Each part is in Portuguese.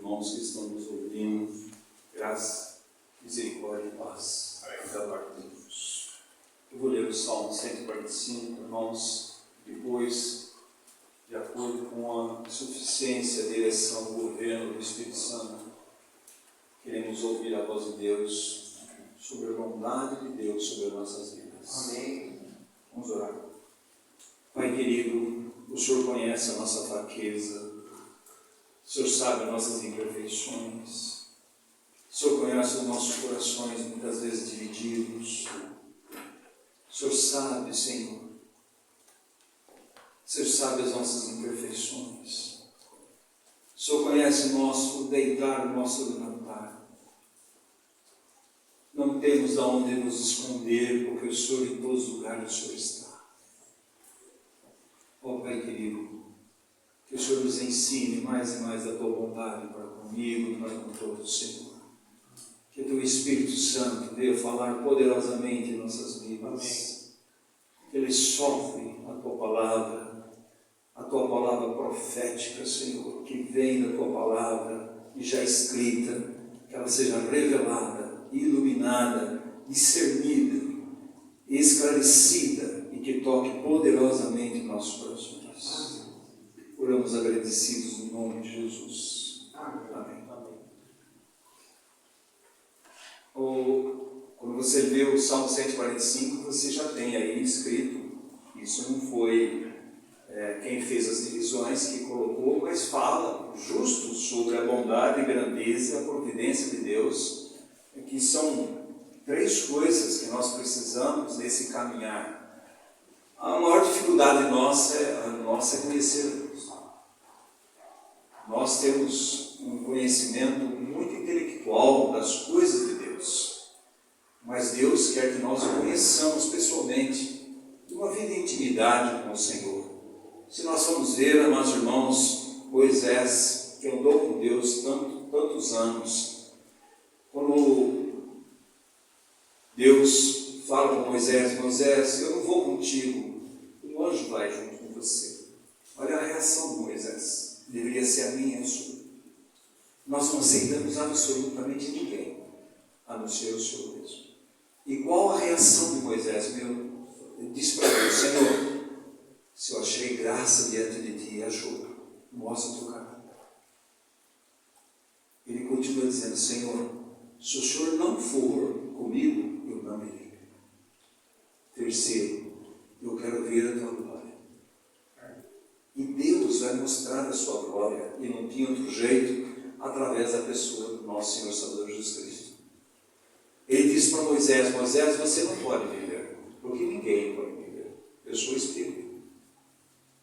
irmãos que estão nos ouvindo. Graça, misericórdia e paz da parte de Deus. Eu vou ler o Salmo 145, irmãos, depois, de acordo com a suficiência, a direção, o governo do Espírito Santo, queremos ouvir a voz de Deus sobre a bondade de Deus sobre as nossas vidas. Amém. Vamos orar. Pai querido, o Senhor conhece a nossa fraqueza, o Senhor sabe as nossas imperfeições, o Senhor conhece os nossos corações muitas vezes divididos, o Senhor sabe, Senhor, o Senhor sabe as nossas imperfeições, o Senhor conhece o nosso deitar, o nosso levantar. Não temos de onde nos esconder, porque o Senhor em todos os lugares o Senhor está. Ó Pai querido, que o Senhor nos ensine mais e mais da Tua bondade para comigo, para com todos, Senhor. Que o Teu Espírito Santo venha falar poderosamente em nossas vidas. Amém. Que Ele sofre a Tua palavra profética, Senhor, que vem da Tua palavra e já escrita, que ela seja revelada, iluminada, discernida, esclarecida e que toque poderosamente em nossos corações. Oramos agradecidos no nome de Jesus. Amém. Quando você lê o Salmo 145, você já tem aí escrito, isso não foi quem fez as divisões que colocou, mas fala justo sobre a bondade e grandeza e a providência de Deus, que são três coisas que nós precisamos nesse caminhar. A maior dificuldade nossa é conhecer Deus. Nós temos um conhecimento muito intelectual das coisas de Deus, mas Deus quer que nós o conheçamos pessoalmente, uma vida de intimidade com o Senhor. Se nós formos ver, amados irmãos, Moisés, que andou com Deus tantos anos, quando Deus fala com Moisés, Moisés, eu não vou contigo, o anjo vai junto com você. Olha a reação de Moisés, deveria ser a minha e a sua. Nós não aceitamos absolutamente ninguém, a não ser o Senhor mesmo. E qual a reação de Moisés? Ele disse para Deus, Senhor, se eu achei graça diante de ti, ajuda, mostra o teu caminho. Ele continua dizendo, Senhor, se o Senhor não for comigo, eu não irei. Terceiro, eu quero ver a tua glória. E Deus vai mostrar a sua glória, e não tinha outro jeito, através da pessoa do nosso Senhor Salvador Jesus Cristo. Ele disse para Moisés, Moisés, você não pode viver, porque ninguém pode viver. Eu sou Espírito.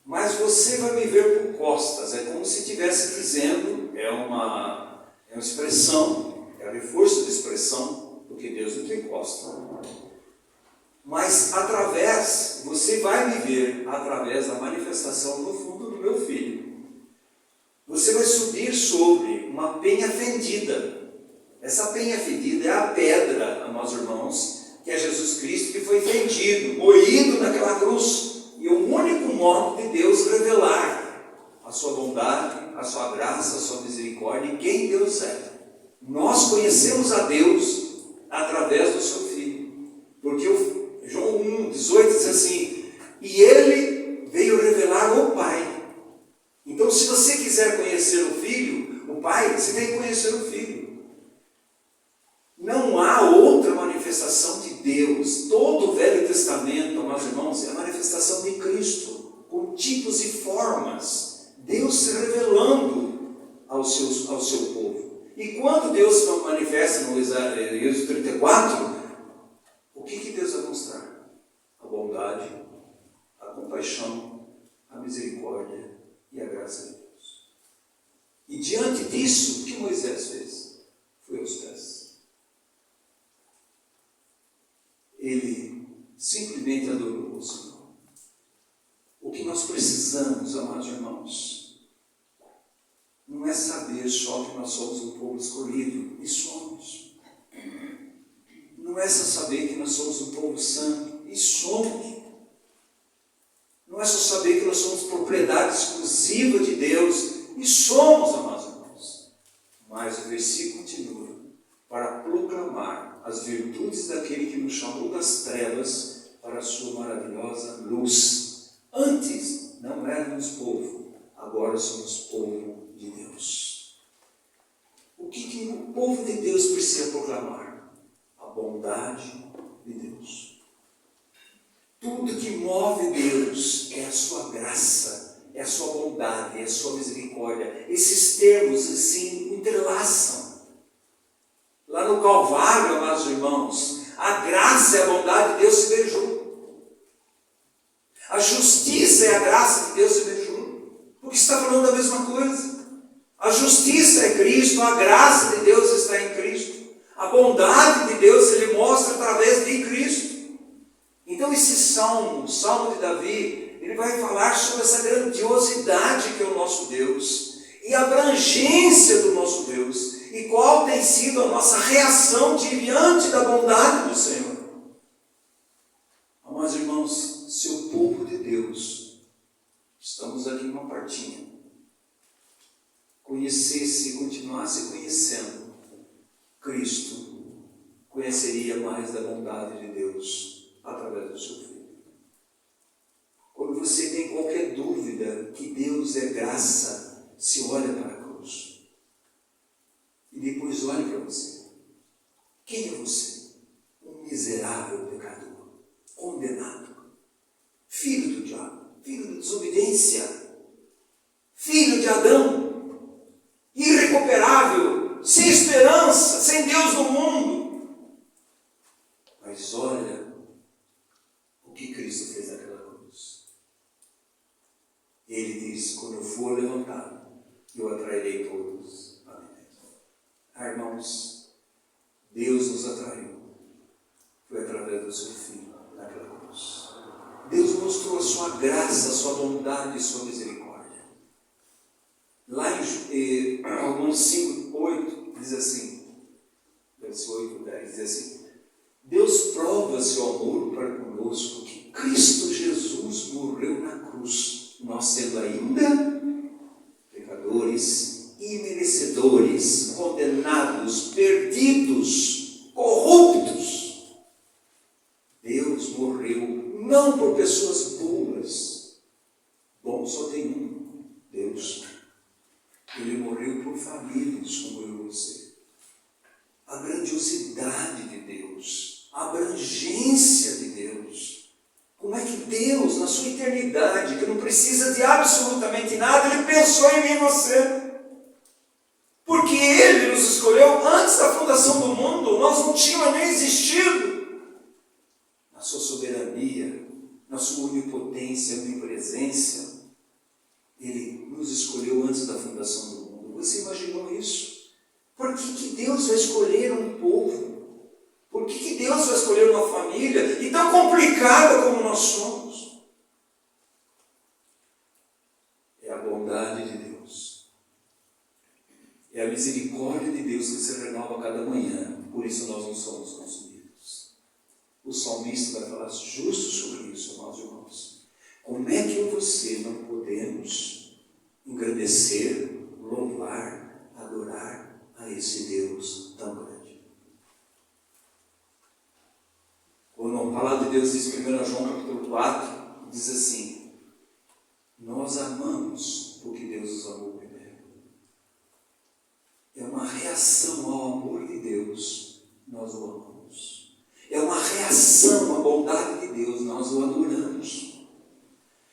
Mas você vai me ver por costas. É como se estivesse dizendo, é uma expressão, é um reforço de expressão, porque Deus não tem costa. Mas você vai me ver através da manifestação no fundo do meu filho. Você vai subir sobre uma penha fendida. Essa penha fendida é a pedra, amados irmãos, que é Jesus Cristo, que foi fendido, moído naquela cruz. E o único modo de Deus revelar a sua bondade, a sua graça, a sua misericórdia e quem Deus é. Nós conhecemos a Deus através do seu Filho. Porque João 1,18 diz assim, e Ele veio revelar o Pai. Então, se você quiser conhecer o Filho, o Pai, você tem que conhecer o Filho. Não há outra manifestação de Deus. Todo o Velho Testamento, amados irmãos, é a manifestação de Cristo, com tipos e formas. Deus se revelando ao seu povo. E quando Deus se manifesta no Êxodo 34, o que Deus vai mostrar? A bondade, a compaixão, a misericórdia e a graça de Deus. E diante disso, o que Moisés fez? Foi aos pés. Ele simplesmente adorou o Senhor. O que nós precisamos, amados irmãos, não é saber só que nós somos um povo escolhido, e somos. Não é só saber que nós somos um povo santo, e somos. Não é só saber que nós somos propriedade exclusiva de Deus, e somos, amados irmãos. Mas o versículo continua: para proclamar as virtudes daquele que nos chamou das trevas para a sua maravilhosa luz. Antes não éramos povo, agora somos povo de Deus. O que o povo de Deus precisa proclamar? A bondade de Deus. Tudo que move Deus é a sua graça, é a sua bondade, é a sua misericórdia. Esses termos assim entrelaçam. Lá no Calvário, amados irmãos, a graça e a bondade de Deus se beijou. A justiça e a graça de Deus se beijou. Porque está falando da mesma coisa. A justiça é Cristo, a graça de Deus está em Cristo. A bondade de Deus Ele mostra através de Cristo. Então esse salmo, o salmo de Davi, ele vai falar sobre essa grandiosidade que é o nosso Deus e a abrangência do nosso Deus e qual tem sido a nossa reação diante da bondade do Senhor. Amados irmãos, se o povo de Deus, estamos aqui numa partinha, conhecesse e continuasse conhecendo Cristo, conheceria mais da bondade de Deus através do seu Filho. Quando você tem qualquer dúvida que Deus é graça, se olha para a cruz. E depois olhe para você. Quem é você? Um miserável pecador, condenado, filho do diabo, filho da desobediência, filho de Adão, irrecuperável, sem esperança, sem Deus no mundo. Mas olha o que Cristo fez naquela cruz. Ele disse: quando eu for levantado, eu atrairei todos a mim mesmo. Irmãos, Deus nos atraiu. Foi através do seu Filho naquela cruz. Deus mostrou a sua graça, a sua bondade e a sua misericórdia. Lá em Romanos 5, 8, diz assim, verso 8, 10, diz assim: Deus prova seu amor para conosco, que Cristo Jesus morreu na cruz, nós sendo ainda pecadores, imerecedores, condenados, perdidos, corruptos. Deus morreu não por pessoas boas, bom só tem um, Deus. Ele morreu por famílias como eu e você. A grandiosidade de Deus, a abrangência de Deus. Como é que Deus, na sua eternidade, que não precisa de absolutamente nada, Ele pensou em mim e você. Porque Ele nos escolheu antes da fundação do mundo, nós não tínhamos nem existido. Na sua soberania, na sua onipotência, onipresença, Ele nos escolheu antes da fundação do mundo. Você imaginou isso? Por que Deus vai escolher um povo? Por que Deus vai escolher uma família? E tão complicada como nós somos. É a bondade de Deus. É a misericórdia de Deus que se renova a cada manhã. Por isso nós não somos consumidos. O salmista vai falar justo sobre isso, amados irmãos. Como é que eu e você não podemos engrandecer, louvar, adorar a esse Deus tão grande? Quando a palavra de Deus diz em 1 João capítulo 4, diz assim: nós amamos porque Deus nos amou primeiro. É uma reação ao amor de Deus, nós o amamos. É uma reação à bondade de Deus, nós o adoramos.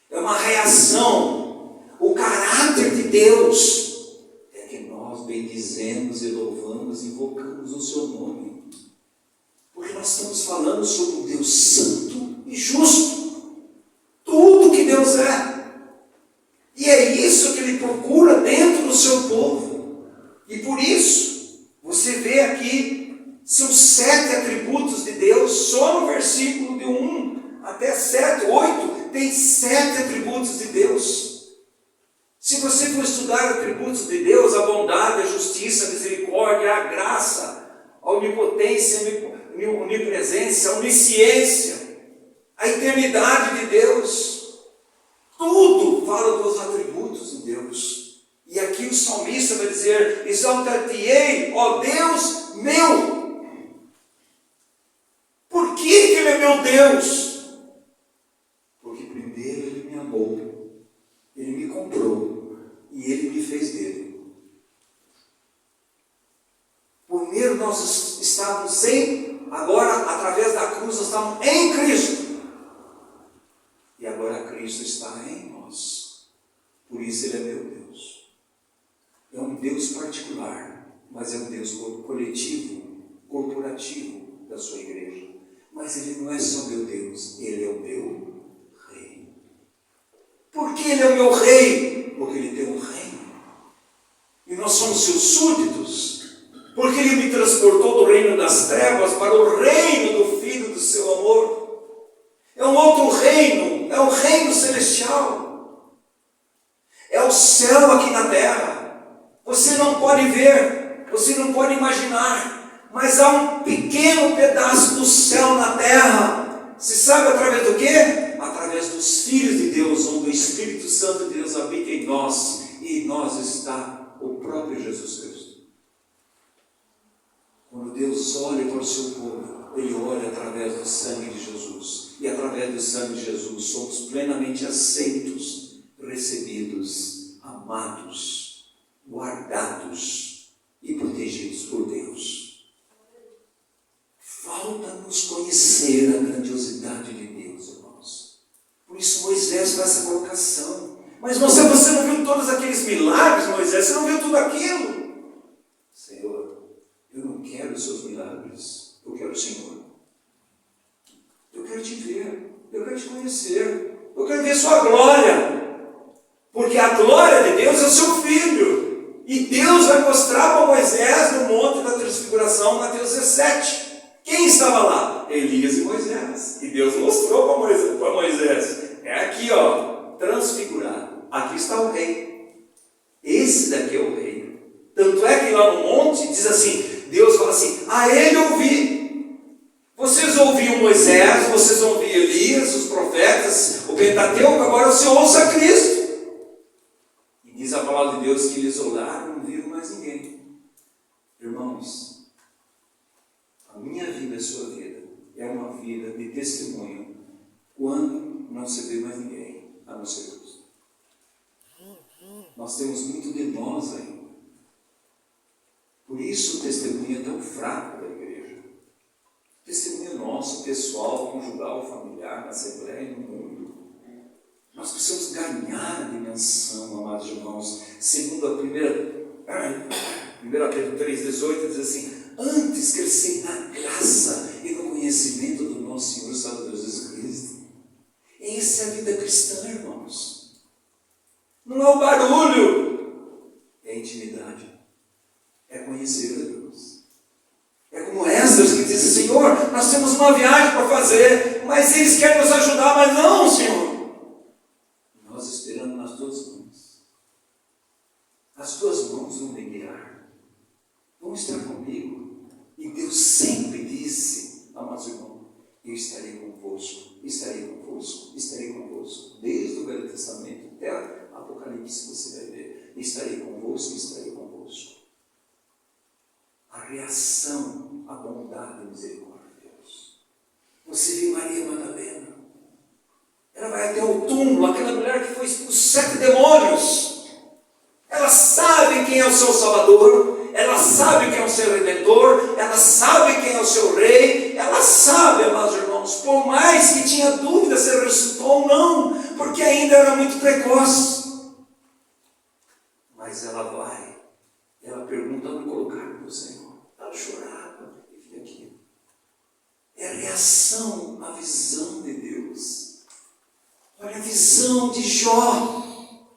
É uma reação, o caráter de Deus é que nós bendizemos e louvamos, invocamos o seu nome. Porque nós estamos falando sobre um Deus santo e justo. Tudo que Deus é. E é isso que Ele procura dentro do seu povo. E por isso, você vê aqui, são 7 atributos de Deus, só no versículo de 1 até 7, 8, tem 7 atributos de Deus. Se você for estudar atributos de Deus, a bondade, a justiça, a misericórdia, a graça, a onipotência, a onipresença, a onisciência, a eternidade de Deus, tudo fala dos atributos de Deus. E aqui o salmista vai dizer: exaltar-te-ei, ó Deus meu. Por que Ele é meu Deus? Porque primeiro Ele me amou, Ele me comprou e Ele me fez dele. Primeiro nós estávamos agora através da cruz nós estávamos em Cristo. E agora Cristo está em nós. Por isso Ele é meu Deus. É um Deus particular, mas é um Deus coletivo, corporativo da sua igreja. Mas Ele não é só meu Deus, Ele é o meu Rei. Por que Ele é o meu Rei? Porque Ele tem um reino. E nós somos seus súditos. Porque Ele me transportou do reino das trevas para o reino do Filho do seu amor. É um outro reino, é um reino celestial. É o céu aqui na terra. Você não pode ver, você não pode imaginar, mas há um pequeno pedaço do céu na terra. Se sabe através do quê? Através dos filhos de Deus, onde o Espírito Santo de Deus habita em nós, e em nós está o próprio Jesus Cristo. Quando Deus olha para o seu povo, Ele olha através do sangue de Jesus. E através do sangue de Jesus somos plenamente aceitos, recebidos, amados, guardados e protegidos por Deus. Falta-nos conhecer a grandiosidade de Deus, irmãos. Por isso Moisés faz essa colocação. Mas você não viu todos aqueles milagres, Moisés? Você não viu tudo aquilo? Senhor, eu não quero os seus milagres, eu quero o Senhor. Eu quero te ver, eu quero te conhecer, eu quero ver sua glória. Porque a glória de Deus é o seu Filho. E Deus vai mostrar para Moisés no monte da transfiguração, Mateus 17. Quem estava lá? Elias e Moisés. E Deus mostrou para Moisés. É aqui, ó, transfigurado. Aqui está o rei. Esse daqui é o rei. Tanto é que lá no monte diz assim, Deus fala assim: a ele ouvi. Vocês ouviam Moisés, vocês ouviam Elias, os profetas, o Pentateuco, agora você ouça Cristo. E diz a palavra de Deus que eles oraram e não viram mais ninguém. Irmãos, a minha vida e a sua vida é uma vida de testemunho quando não se vê mais ninguém, a não ser Deus. Nós temos muito de nós ainda. Por isso o testemunho é tão fraco da igreja. O testemunho nosso, pessoal, conjugal, familiar, na Assembleia e no mundo. Nós precisamos ganhar a dimensão, amados irmãos. Segundo a 1 Pedro 3,18 diz assim: antes crescer na graça e no conhecimento do nosso Senhor Salvador Jesus Cristo. Essa é a vida cristã, irmãos. Não é o barulho, é a intimidade. É conhecer a Deus. É como Esdras que diz: Senhor, nós temos uma viagem para fazer, mas eles querem nos ajudar, mas não, Senhor. Nós esperamos nas tuas mãos. As tuas mãos vão me guiar, vão estar comigo. E Deus sempre disse, amados irmãos: eu estarei convosco, estarei convosco, estarei convosco. Desde o Velho Testamento até Apocalipse você vai ver: estarei convosco, estarei convosco. A reação à bondade e misericórdia de Deus. Você viu Maria Madalena? Ela vai até o túmulo, aquela mulher que foi expulsa 7 demônios. Ela sabe quem é o seu Salvador, ela sabe quem é o seu Redentor, ela sabe quem é o seu Rei, ela sabe, amados irmãos, por mais que tinha dúvida se ele ressuscitou ou não, porque ainda era muito precoce. Mas ela vai, ela pergunta: onde colocaram o Senhor? Ela chorava e vinha aqui. É a reação à visão de Deus. Olha a visão de Jó.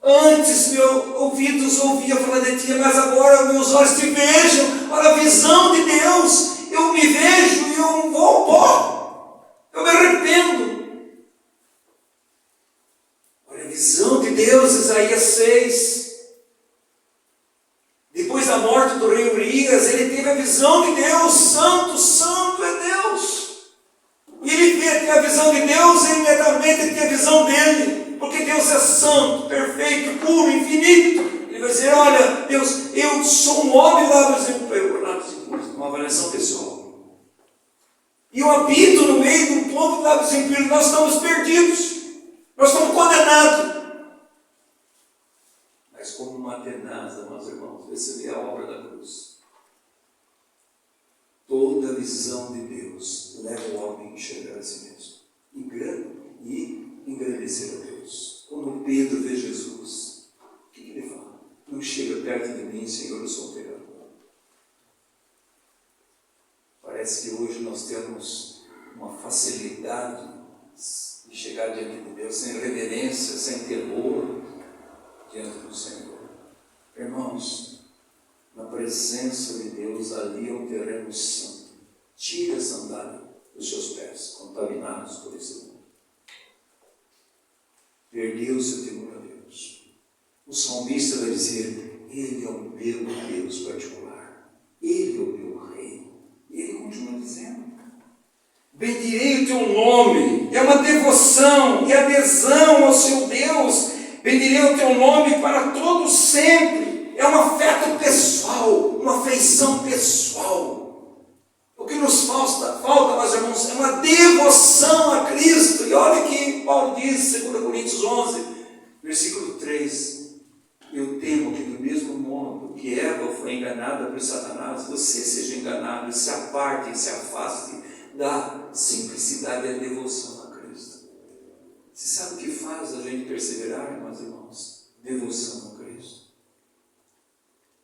Antes meus ouvidos ouviam falar de ti, mas agora meus olhos te vejam. Olha a visão de Deus. Eu me vejo e eu vou ao pó. Eu me arrependo. Olha a visão de Deus, Isaías 6. Depois da morte do rei Urias, ele teve a visão de Deus. Santo, santo é Deus. E ele tem a visão de Deus, e imediatamente ele tem a visão dele. Porque Deus é santo, perfeito, puro, infinito. Ele vai dizer, olha, Deus, eu sou um homem de lábios impuros, uma avaliação pessoal. E eu habito no meio de um povo de lábios impuros, nós estamos perdidos, nós estamos condenados. Mas como uma tenaz, meus irmãos, receber a obra da cruz. Toda visão de Deus leva o homem a enxergar a si mesmo e engrandecer a Deus. Quando Pedro vê Jesus, o que ele fala? Não chega perto de mim, Senhor, eu sou um pecador. Parece que hoje nós temos uma facilidade de chegar diante de Deus sem reverência, sem temor diante do Senhor. Irmãos, na presença de Deus, ali é um terreno santo. Tira a sandália dos seus pés, contaminados por esse mundo. Perdeu-se o temor a Deus. O salmista vai dizer, Ele é o meu Deus particular. Ele é o meu rei. E ele continua dizendo, bendirei o teu nome. É uma devoção e adesão ao seu Deus. Bendirei o teu nome para todos sempre. É um afeto pessoal, uma afeição pessoal. O que nos falta, meus irmãos, é uma devoção a Cristo. E olha que Paulo diz, 2 Coríntios 11, versículo 3. Eu temo que do mesmo modo que Eva foi enganada por Satanás, você seja enganado e se aparte e se afaste da simplicidade e da devoção a Cristo. Você sabe o que faz a gente perseverar, meus irmãos? Devoção a Cristo.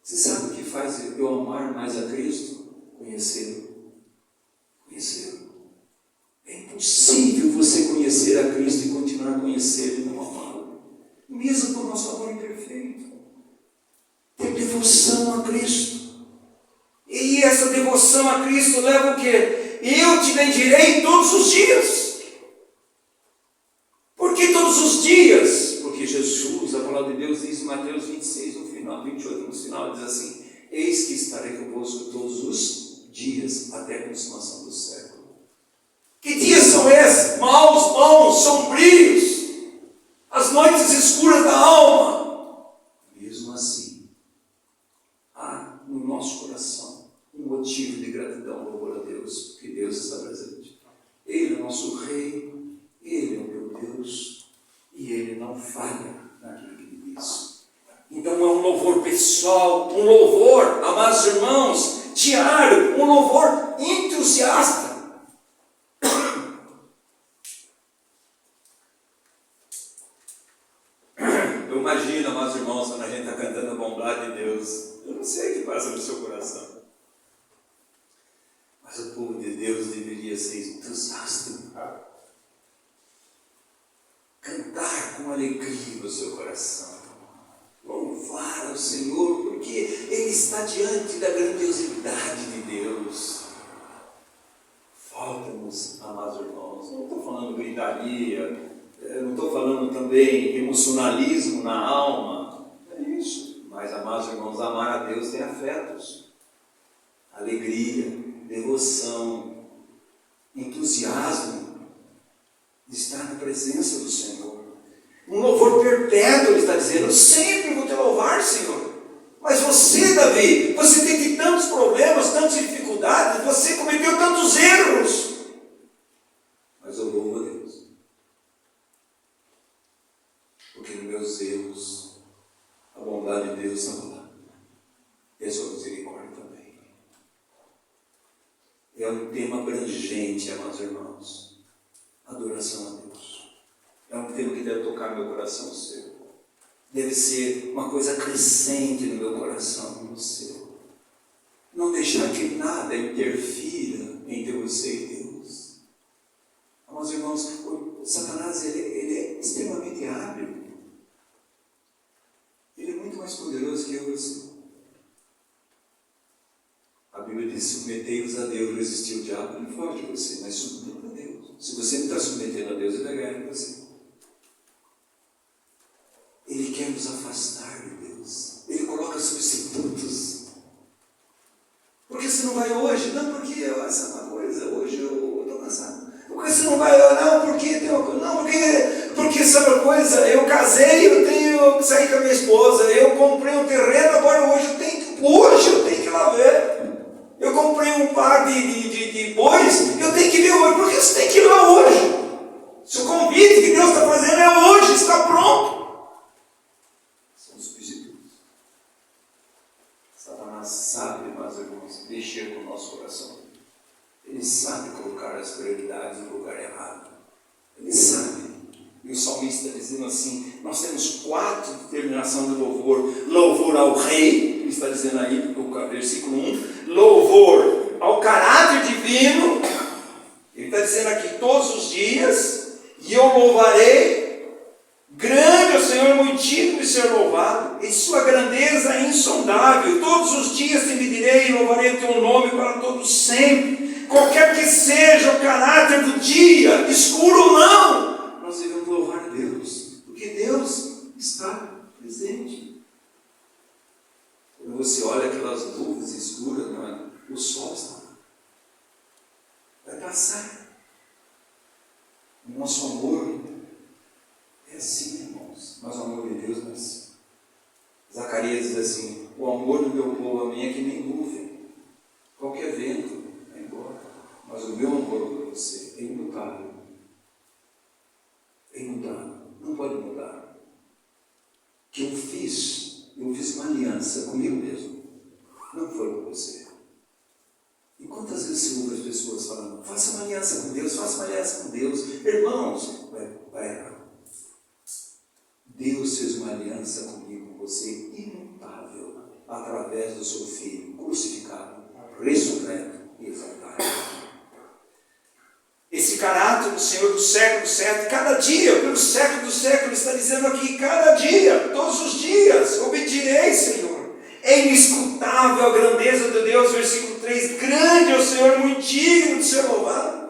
Você sabe o que faz eu amar mais a Cristo? Conhecê-lo. Conhecê-lo. É impossível você conhecer a Cristo e continuar a conhecê-lo e não amá-lo. Mesmo com o nosso amor imperfeito. Ter devoção a Cristo. E essa devoção a Cristo leva o quê? Eu te bendirei todos os dias. Por que todos os dias? Porque Jesus, a palavra de Deus diz em Mateus 26, no final, 28, no final, diz assim, eis que estarei convosco todos os dias, até a consumação do século. Que dias são esses? Maus, bons, sombrios, as noites escuras da alma. Mesmo assim, há no nosso coração um motivo de gratidão, louvor a Deus, porque Deus está presente. Ele é o nosso Rei, Ele é o meu Deus, e Ele não falha naquilo que Ele diz. Então é um louvor pessoal, um louvor, amados irmãos, diário, um louvor entusiasta. Eu imagino, amados irmãos, quando a gente está cantando a bondade de Deus, eu não sei o que passa no seu coração, mas o povo de Deus deveria ser entusiasta. Cantar com alegria no seu coração. Louvar ao Senhor, porque Ele está diante da grandiosidade de Deus. Falta-nos, amados irmãos, não estou falando gritaria, não estou falando também emocionalismo na alma, é isso. Mas, amados irmãos, amar a Deus tem afetos, alegria, devoção, entusiasmo de estar na presença do Senhor. Um louvor perpétuo, Ele está dizendo, eu sempre vou te louvar, Senhor. Mas você, Davi, você tem tantos problemas, tantas dificuldades, você cometeu tantos erros. Mas eu louvo a Deus. Porque nos meus erros, a bondade de Deus está lá. E a sua misericórdia também. É um tema abrangente, amados irmãos. Adoração a Deus. É um tema que deve tocar meu coração, o seu. Deve ser uma coisa crescente no meu coração, no seu. Não deixar que nada interfira entre você e Deus. Meus irmãos, o Satanás ele é extremamente hábil. Ele é muito mais poderoso que eu e você. A Bíblia diz, submetei-vos a Deus, resistir o diabo, ele foge de você, mas submeta a Deus. Se você não está submetendo a Deus, ele vai ganhar de você. Ele quer nos afastar de Deus. Ele coloca substitutos. Por que você não vai hoje? Não, porque essa é uma coisa, hoje eu estou cansado. Por que você não vai? Não, porque tem uma coisa. Não, porque sabe uma coisa? Eu casei, eu tenho que sair com a minha esposa, eu comprei um terreno, agora hoje eu tenho que ir lá ver. Eu comprei um par de bois, eu tenho que ver hoje. Por que você tem que ir lá hoje? Se o convite que Deus está fazendo é hoje, está pronto. São substitutos. Satanás sabe, meus irmãos, mexer com o nosso coração. Ele sabe colocar as prioridades no lugar errado. Ele sabe. E o salmista está dizendo assim, nós temos 4 determinações de louvor. Louvor ao rei, ele está dizendo aí, no versículo 1. Louvor ao caráter divino. Ele está dizendo aqui, todos os dias. E eu louvarei, grande é o Senhor, muito digno de ser louvado, e sua grandeza é insondável. Todos os dias te medirei e louvarei o teu nome para todos sempre. Qualquer que seja o caráter do dia, escuro ou não, nós devemos louvar a Deus, porque Deus está presente. Quando você olha aquelas nuvens escuras, não é? O sol está lá. Vai passar. O nosso amor é assim, irmãos. Mas o amor de Deus não é assim. Zacarias diz assim, o amor do meu povo a mim é que nem nuvem. Qualquer vento vai embora. Mas o meu amor por você é imutável. É imutável. Não pode mudar. O que eu fiz uma aliança comigo mesmo. Não foi com você. E quantas vezes você ouve as pessoas falando, faça uma aliança com Deus, faça uma aliança com Deus. Irmãos, vai errar. Deus fez uma aliança comigo, com você, imutável, através do seu Filho, crucificado, ressurreto e exaltado. Esse caráter do Senhor do século certo, cada dia, pelo século do século, está dizendo aqui, cada dia, todos os dias, obedirei, Senhor. É inescrutável a grandeza de Deus, versículo 3, grande é o Senhor, muito digno de ser louvado.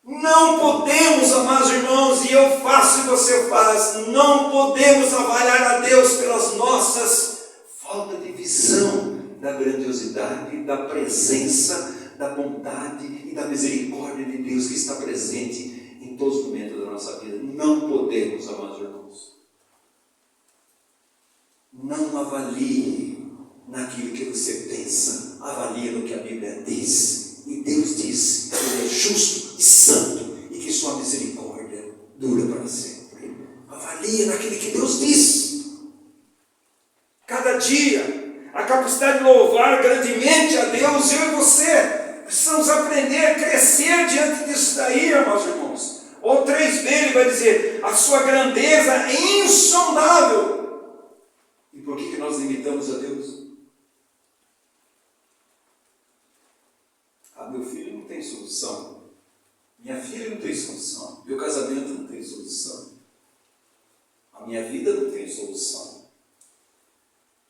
Não podemos, amados irmãos, e eu faço e você faz, não podemos avaliar a Deus pelas nossas falta de visão da grandiosidade, da presença, da bondade e da misericórdia de Deus que está presente em todos os momentos da nossa vida. Não podemos, amados irmãos. Não avalie naquilo que você pensa, avalie no que a Bíblia diz. E Deus diz que Ele é justo e santo e que sua misericórdia dura para sempre. Avalie naquilo que Deus diz. Cada dia, a capacidade de louvar grandemente a Deus, eu e você, precisamos aprender a crescer diante disso daí, meus irmãos. Ou 3b, ele vai dizer, a sua grandeza é insondável. E por que nós limitamos a Deus? Meu filho não tem solução. Minha filha não tem solução. Meu casamento não tem solução. A minha vida não tem solução.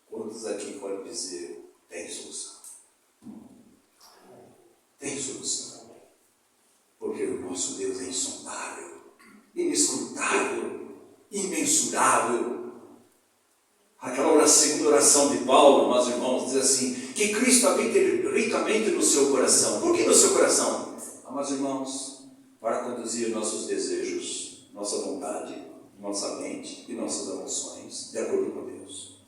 Quantos aqui podem dizer, tem solução? Tem solução. Porque o nosso Deus é insondável, inescrutável, imensurável. Aquela segunda oração de Paulo, meus irmãos, diz assim, que Cristo habite ricamente no seu coração. Por que no seu coração? Meus irmãos, para conduzir nossos desejos, nossa vontade, nossa mente e nossas emoções, de acordo com Deus.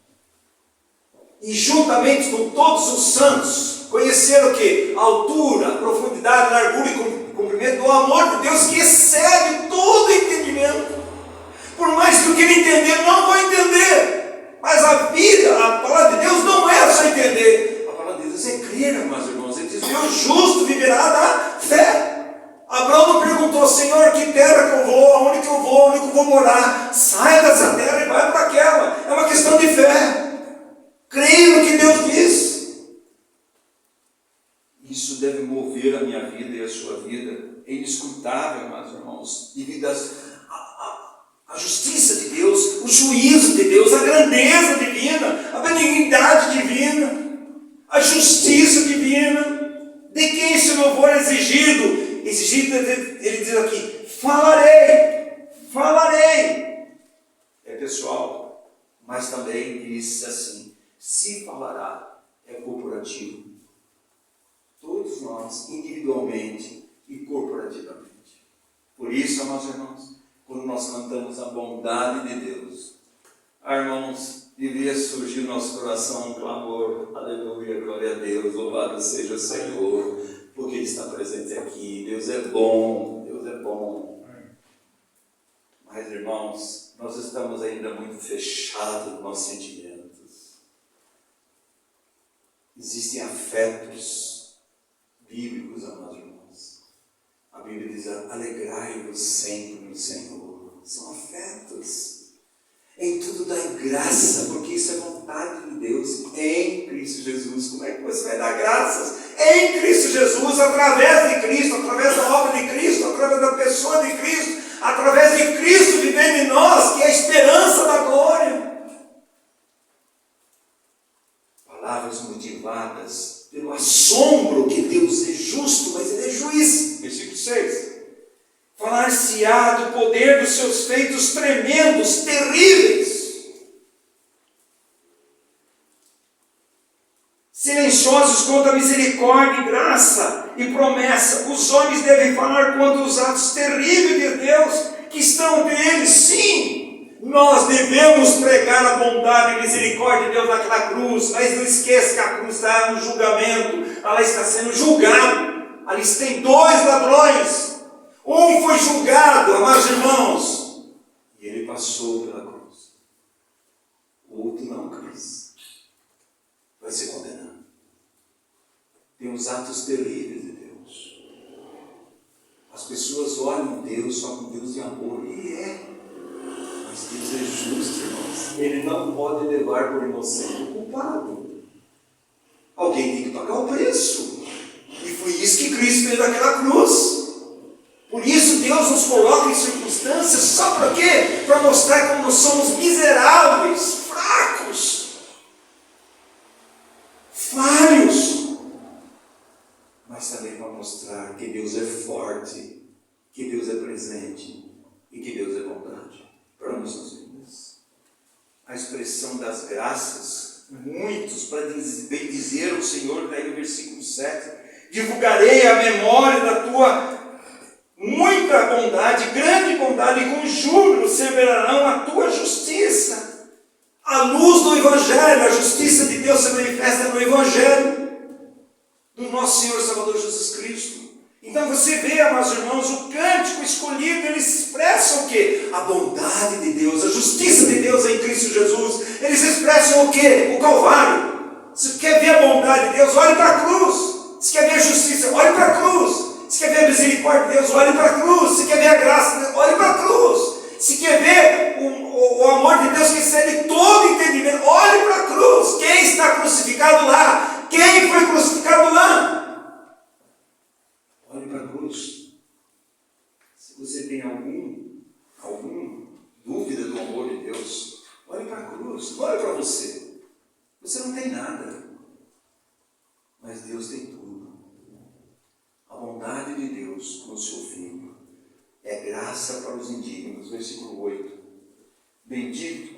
E juntamente com todos os santos, conhecer o que? A altura, a profundidade, a largura e comprimento do amor de Deus que excede todo entendimento. Por mais que eu queira entender, não vou entender. Mas a vida, a palavra de Deus não é só entender. A palavra de Deus é crer, meus irmãos. Ele diz, o justo viverá da fé. Abraão não perguntou, Senhor, que terra que eu vou, aonde que eu vou, onde que eu vou morar. Saia dessa terra e vai para aquela. É uma questão de fé. Creia no que Deus diz. Isso deve mover a minha vida e a sua vida. É inescrutável, meus irmãos. Devido a justiça de Deus, o juízo de Deus, a grandeza divina, a benignidade divina, a justiça divina. De quem esse louvor é exigido? Exigido, ele diz aqui, falarei. É pessoal, mas também diz assim, se falará, é corporativo. Todos nós, individualmente e corporativamente. Por isso, meus irmãos, quando nós cantamos a bondade de Deus, irmãos, devia surgir no nosso coração um clamor, aleluia, glória a Deus, louvado seja o Senhor, porque Ele está presente aqui. Deus é bom, Deus é bom. Mas, irmãos, nós estamos ainda muito fechados nos nossos sentimentos. Existem afetos bíblicos, amados irmãos. A Bíblia diz: alegrai-vos sempre no Senhor. São afetos. Em tudo dai graça, porque isso é vontade de Deus em Cristo Jesus. Como é que você vai dar graças? Em Cristo Jesus, através de Cristo, através da obra de Cristo, através da pessoa de Cristo, através de Cristo vivendo em nós, que é a esperança da glória. Palavras motivadas pelo assombro que Deus é justo, mas Ele é juiz. Versículo 6. Falar-se-á do poder dos seus feitos tremendos, terríveis. Silenciosos quanto a misericórdia, graça e promessa. Os homens devem falar quanto aos atos terríveis de Deus que estão entre eles. Sim, nós devemos pregar a bondade e misericórdia de Deus naquela cruz. Mas não esqueça que a cruz está no julgamento. Ela está sendo julgada. Ali tem dois ladrões. Um foi julgado, amados irmãos, e ele passou pela cruz. O outro não quis. Vai ser condenado. Tem os atos terríveis de Deus. As pessoas olham Deus só com Deus de amor. E é. Mas Deus é justo, irmãos. Ele não pode levar por inocente o culpado. Alguém tem que pagar o preço. E foi isso que Cristo fez naquela cruz. Por isso Deus nos coloca em circunstâncias, só para quê? Para mostrar como nós somos miseráveis, fracos, falhos. Mas também para mostrar que Deus é forte, que Deus é presente e que Deus é bondade para nossas vidas. A expressão das graças, muitos, para bem dizer o Senhor, está aí no versículo 7, divulgarei a memória da tua muita bondade, grande bondade, e com júbilo semearão a tua justiça. A luz do Evangelho, a justiça de Deus se manifesta no Evangelho do nosso Senhor Salvador Jesus Cristo. Então você vê, amados irmãos, o cântico escolhido, eles expressam o quê? A bondade de Deus, a justiça de Deus em Cristo Jesus. Eles expressam o quê? O Calvário. Se quer ver a bondade de Deus, olhe para a cruz. Se quer ver a justiça, olhe para a cruz. Se quer ver a misericórdia de Deus, olhe para a cruz. Se quer ver a graça de Deus, olhe para a cruz. Se quer ver o amor de Deus que excede todo entendimento, olhe para a cruz. Quem está crucificado lá? Quem foi crucificado lá? Olhe para a cruz. Se você tem alguma dúvida do amor de Deus, olhe para a cruz. Não olhe para você. Você não tem nada. Mas Deus tem tudo. A bondade de Deus no seu Filho é graça para os indignos. Versículo 8. Bendito,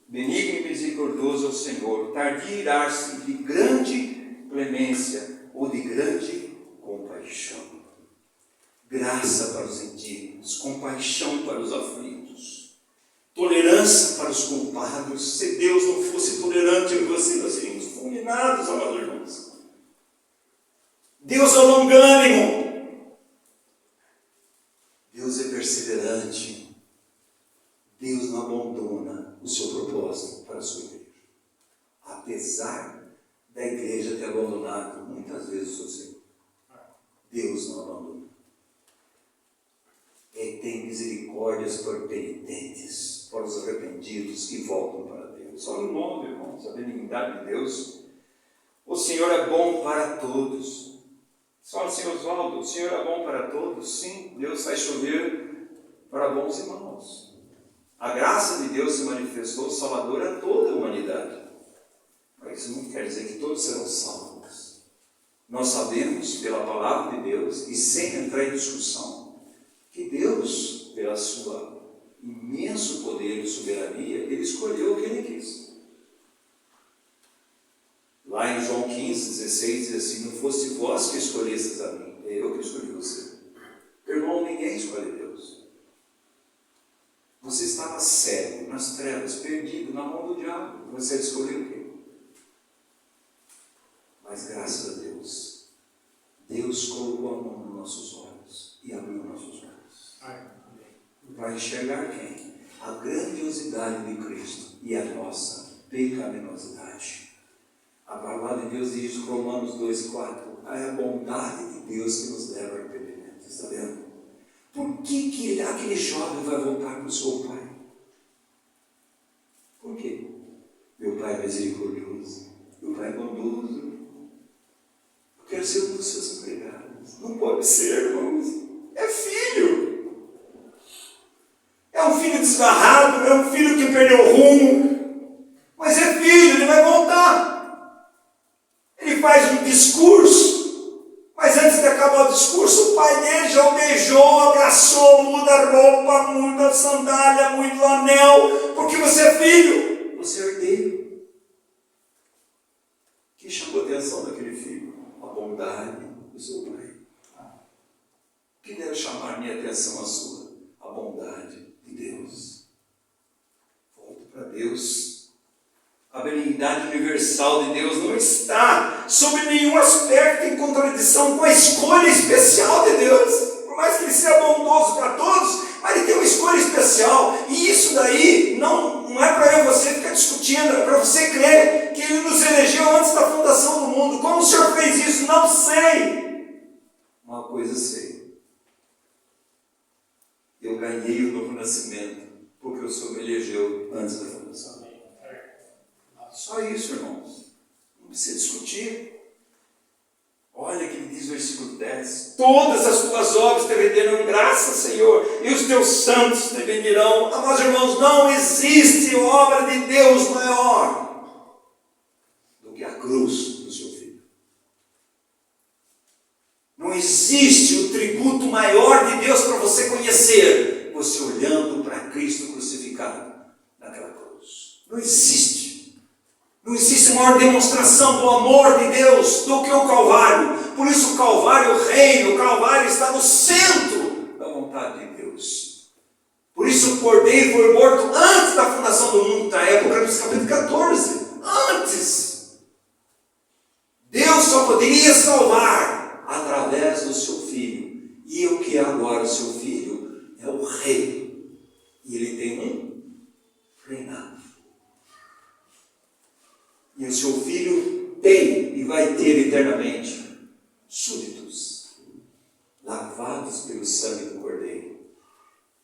benigno e misericordioso é o Senhor, tardio irar-se, de grande clemência ou de grande compaixão. Graça para os indignos, compaixão para os aflitos, tolerância para os culpados. Se Deus não fosse tolerante em você, nós seríamos fulminados, amados irmãos. Deus é longânimo. Deus é perseverante. Deus não abandona o seu propósito para a sua igreja. Apesar da igreja ter abandonado muitas vezes o seu Senhor, Deus não abandona. Ele tem misericórdias para os penitentes, para os arrependidos que voltam para Deus. Olha o nome, irmãos, a benignidade de Deus. O Senhor é bom para todos. Fala, Senhor Oswaldo, o Senhor é bom para todos? Sim, Deus faz chover para bons irmãos. A graça de Deus se manifestou salvadora a toda a humanidade. Mas isso não quer dizer que todos serão salvos. Nós sabemos, pela palavra de Deus, e sem entrar em discussão, que Deus, pela sua imenso poder e soberania, Ele escolheu o que Ele quis. Lá em João 15, 16, diz assim: não fosse vós que escolhestes a mim, é eu que escolhi você. Irmão, ninguém escolhe Deus. Você estava cego, nas trevas, perdido na mão do diabo. Você escolheu o quê? Mas graças a Deus, Deus colocou a mão nos nossos olhos e abriu nossos olhos. Para enxergar quem? A grandiosidade de Cristo e a nossa pecaminosidade. A palavra de Deus diz, Romanos 2,4, é a bondade de Deus que nos leva ao arrependimento. Está vendo? Por que aquele jovem vai voltar para o seu pai? Por quê? Meu pai é misericordioso, meu pai é bondoso. Eu quero ser um dos seus empregados. Não pode ser, irmãos. É filho. É um filho desgarrado, é um filho que perdeu o rumo. Mas é filho, ele vai voltar. Ele faz um discurso, mas antes de acabar o discurso, o pai dele já o beijou, abraçou, muda a roupa, muda a sandália, muda o anel, porque você é filho, você é herdeiro. O que chamou a atenção daquele filho? A bondade do seu pai. O que deve chamar minha atenção a sua? A bondade de Deus. Volte para Deus. A benignidade universal de Deus não está sob nenhum aspecto em contradição com a escolha especial de Deus. Por mais que Ele seja bondoso para todos, mas Ele tem uma escolha especial. E isso daí não é para eu e você ficar discutindo, é para você crer que Ele nos elegeu antes da fundação do mundo. Como o Senhor fez isso? Não sei. Uma coisa sei. Eu ganhei o novo nascimento porque o Senhor me elegeu antes da fundação do mundo. Só isso, irmãos. Não precisa discutir. Olha o que ele diz no versículo 10. Todas as tuas obras te renderão graça, Senhor, e os teus santos te bendirão. Amados irmãos, não existe obra de Deus maior do que a cruz do seu Filho. Não existe o tributo maior de Deus para você conhecer, você olhando para Cristo crucificado naquela cruz. Não existe. Não existe maior demonstração do amor de Deus do que o Calvário. Por isso o Calvário, o reino, o Calvário está no centro da vontade de Deus. Por isso o Cordeiro foi morto antes da fundação do mundo, da Apocalipse capítulo 14. Antes. Deus só poderia salvar através do seu Filho. E o que é agora o seu Filho? É o Rei. E ele tem um reinado. E o seu Filho tem e vai ter eternamente súditos, lavados pelo sangue do Cordeiro,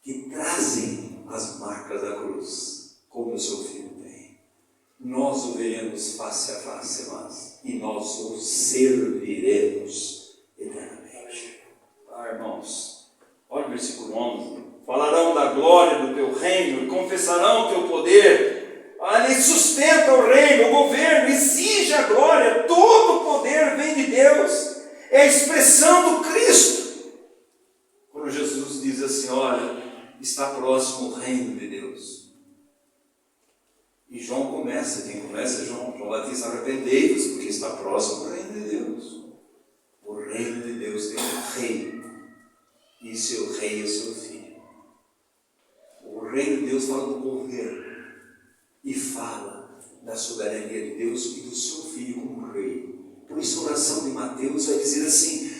que trazem as marcas da cruz, como o seu Filho tem. Nós o veremos face a face, mas, e nós o serviremos eternamente. Irmãos, olha o versículo 11. Falarão da glória do teu reino e confessarão o teu poder. Ele sustenta o reino, o governo, exige a glória, todo o poder vem de Deus, é a expressão do Cristo. Quando Jesus diz assim, olha, está próximo o reino de Deus. E João começa, quem começa é João Batista, arrependei-vos, porque está próximo o reino de Deus. O reino de Deus tem um rei, e seu rei é seu filho. O reino de Deus fala do governo. E fala da soberania de Deus e do seu Filho como Rei. Por isso a oração de Mateus vai dizer assim,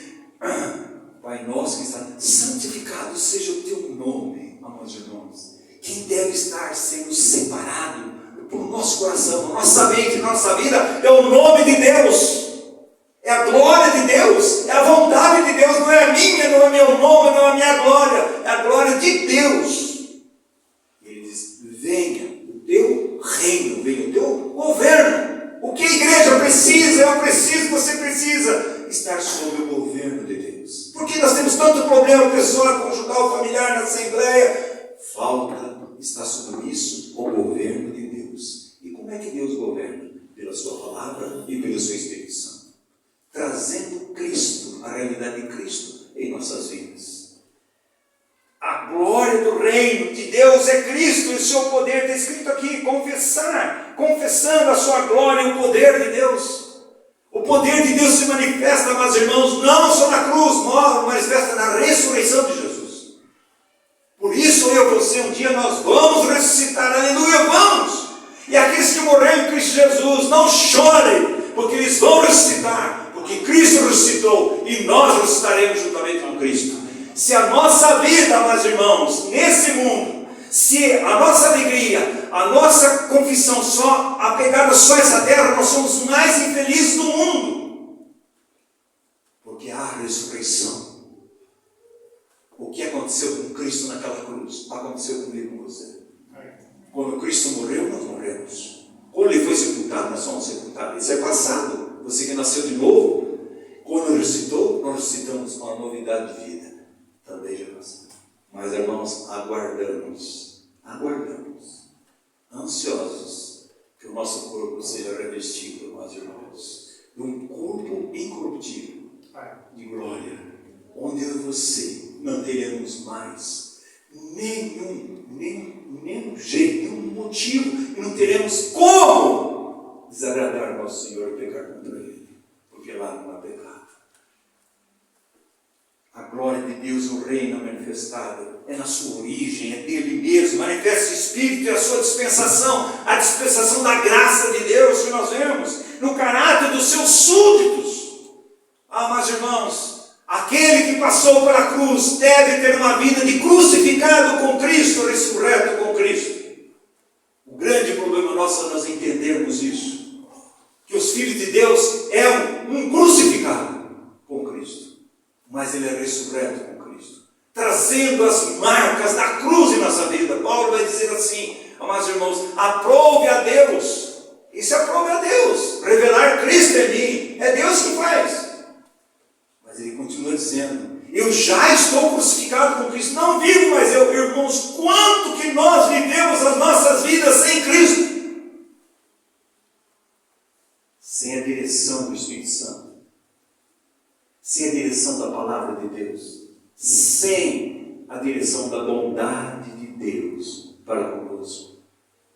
Pai nosso que está, santificado seja o teu nome, amados irmãos. Quem deve estar sendo separado por nosso coração, nossa mente, nossa vida, é o nome de Deus. É a glória de Deus, é a vontade de Deus, não é a minha, não é meu nome, não é a minha glória, é a glória de Deus. Ele diz, venha teu reino, venha o teu governo. O que a igreja precisa, eu preciso, você precisa estar sob o governo de Deus. Porque nós temos tanto problema pessoal, conjugal, familiar, na Assembleia. Falta estar submisso ao governo de Deus. E como é que Deus governa? Pela sua palavra e pelo seu Espírito Santo. Trazendo Cristo, a realidade de Cristo em nossas vidas. A glória do reino de Deus é Cristo e o seu poder, está escrito aqui, confessando a sua glória e o poder de Deus. O poder de Deus se manifesta, meus irmãos, não só na cruz, manifesta na ressurreição de Jesus. Por isso eu e você, um dia nós vamos ressuscitar, aleluia, vamos! E aqueles que morreram em Cristo Jesus, não chorem, porque eles vão ressuscitar, porque Cristo ressuscitou e nós ressuscitaremos juntamente com Cristo. Se a nossa vida, meus irmãos, nesse mundo, se a nossa alegria, a nossa confissão só apegada só a essa terra, nós somos os mais infelizes do mundo. Porque há ressurreição. O que aconteceu com Cristo naquela cruz, aconteceu comigo e com você. Quando Cristo morreu, nós morremos. Quando Ele foi sepultado, nós somos sepultados. Isso é passado. Você que nasceu de novo, quando Ele ressuscitou, nós ressuscitamos uma novidade de vida. Também já passou. Mas, irmãos, aguardamos, ansiosos, que o nosso corpo seja revestido, meus irmãos, de um corpo incorruptível, de glória, onde eu e você não teremos mais nenhum jeito, nenhum motivo, e não teremos como desagradar nosso Senhor e pecar contra Ele, porque lá não há pecado. A glória de Deus, o reino manifestado, é na sua origem, é dele mesmo, manifesta o Espírito e a sua dispensação, a dispensação da graça de Deus que nós vemos, no caráter dos seus súditos. Meus irmãos, aquele que passou pela cruz deve ter uma vida de crucificado com Cristo, ressurreto com Cristo. O grande problema nosso é nós entendermos isso, que os filhos de Deus é um crucificado com Cristo, mas ele é ressurreto com Cristo, trazendo as marcas da cruz em nossa vida. Paulo vai dizer assim, amados irmãos, aprove a Deus, isso aprove a Deus, revelar Cristo em mim, é Deus que faz. Mas ele continua dizendo, eu já estou crucificado com Cristo, não vivo mais eu, irmãos. Quanto que nós vivemos as nossas vidas sem Cristo? Sem a direção do Espírito Santo, sem a direção da palavra de Deus, sem a direção da bondade de Deus para conosco.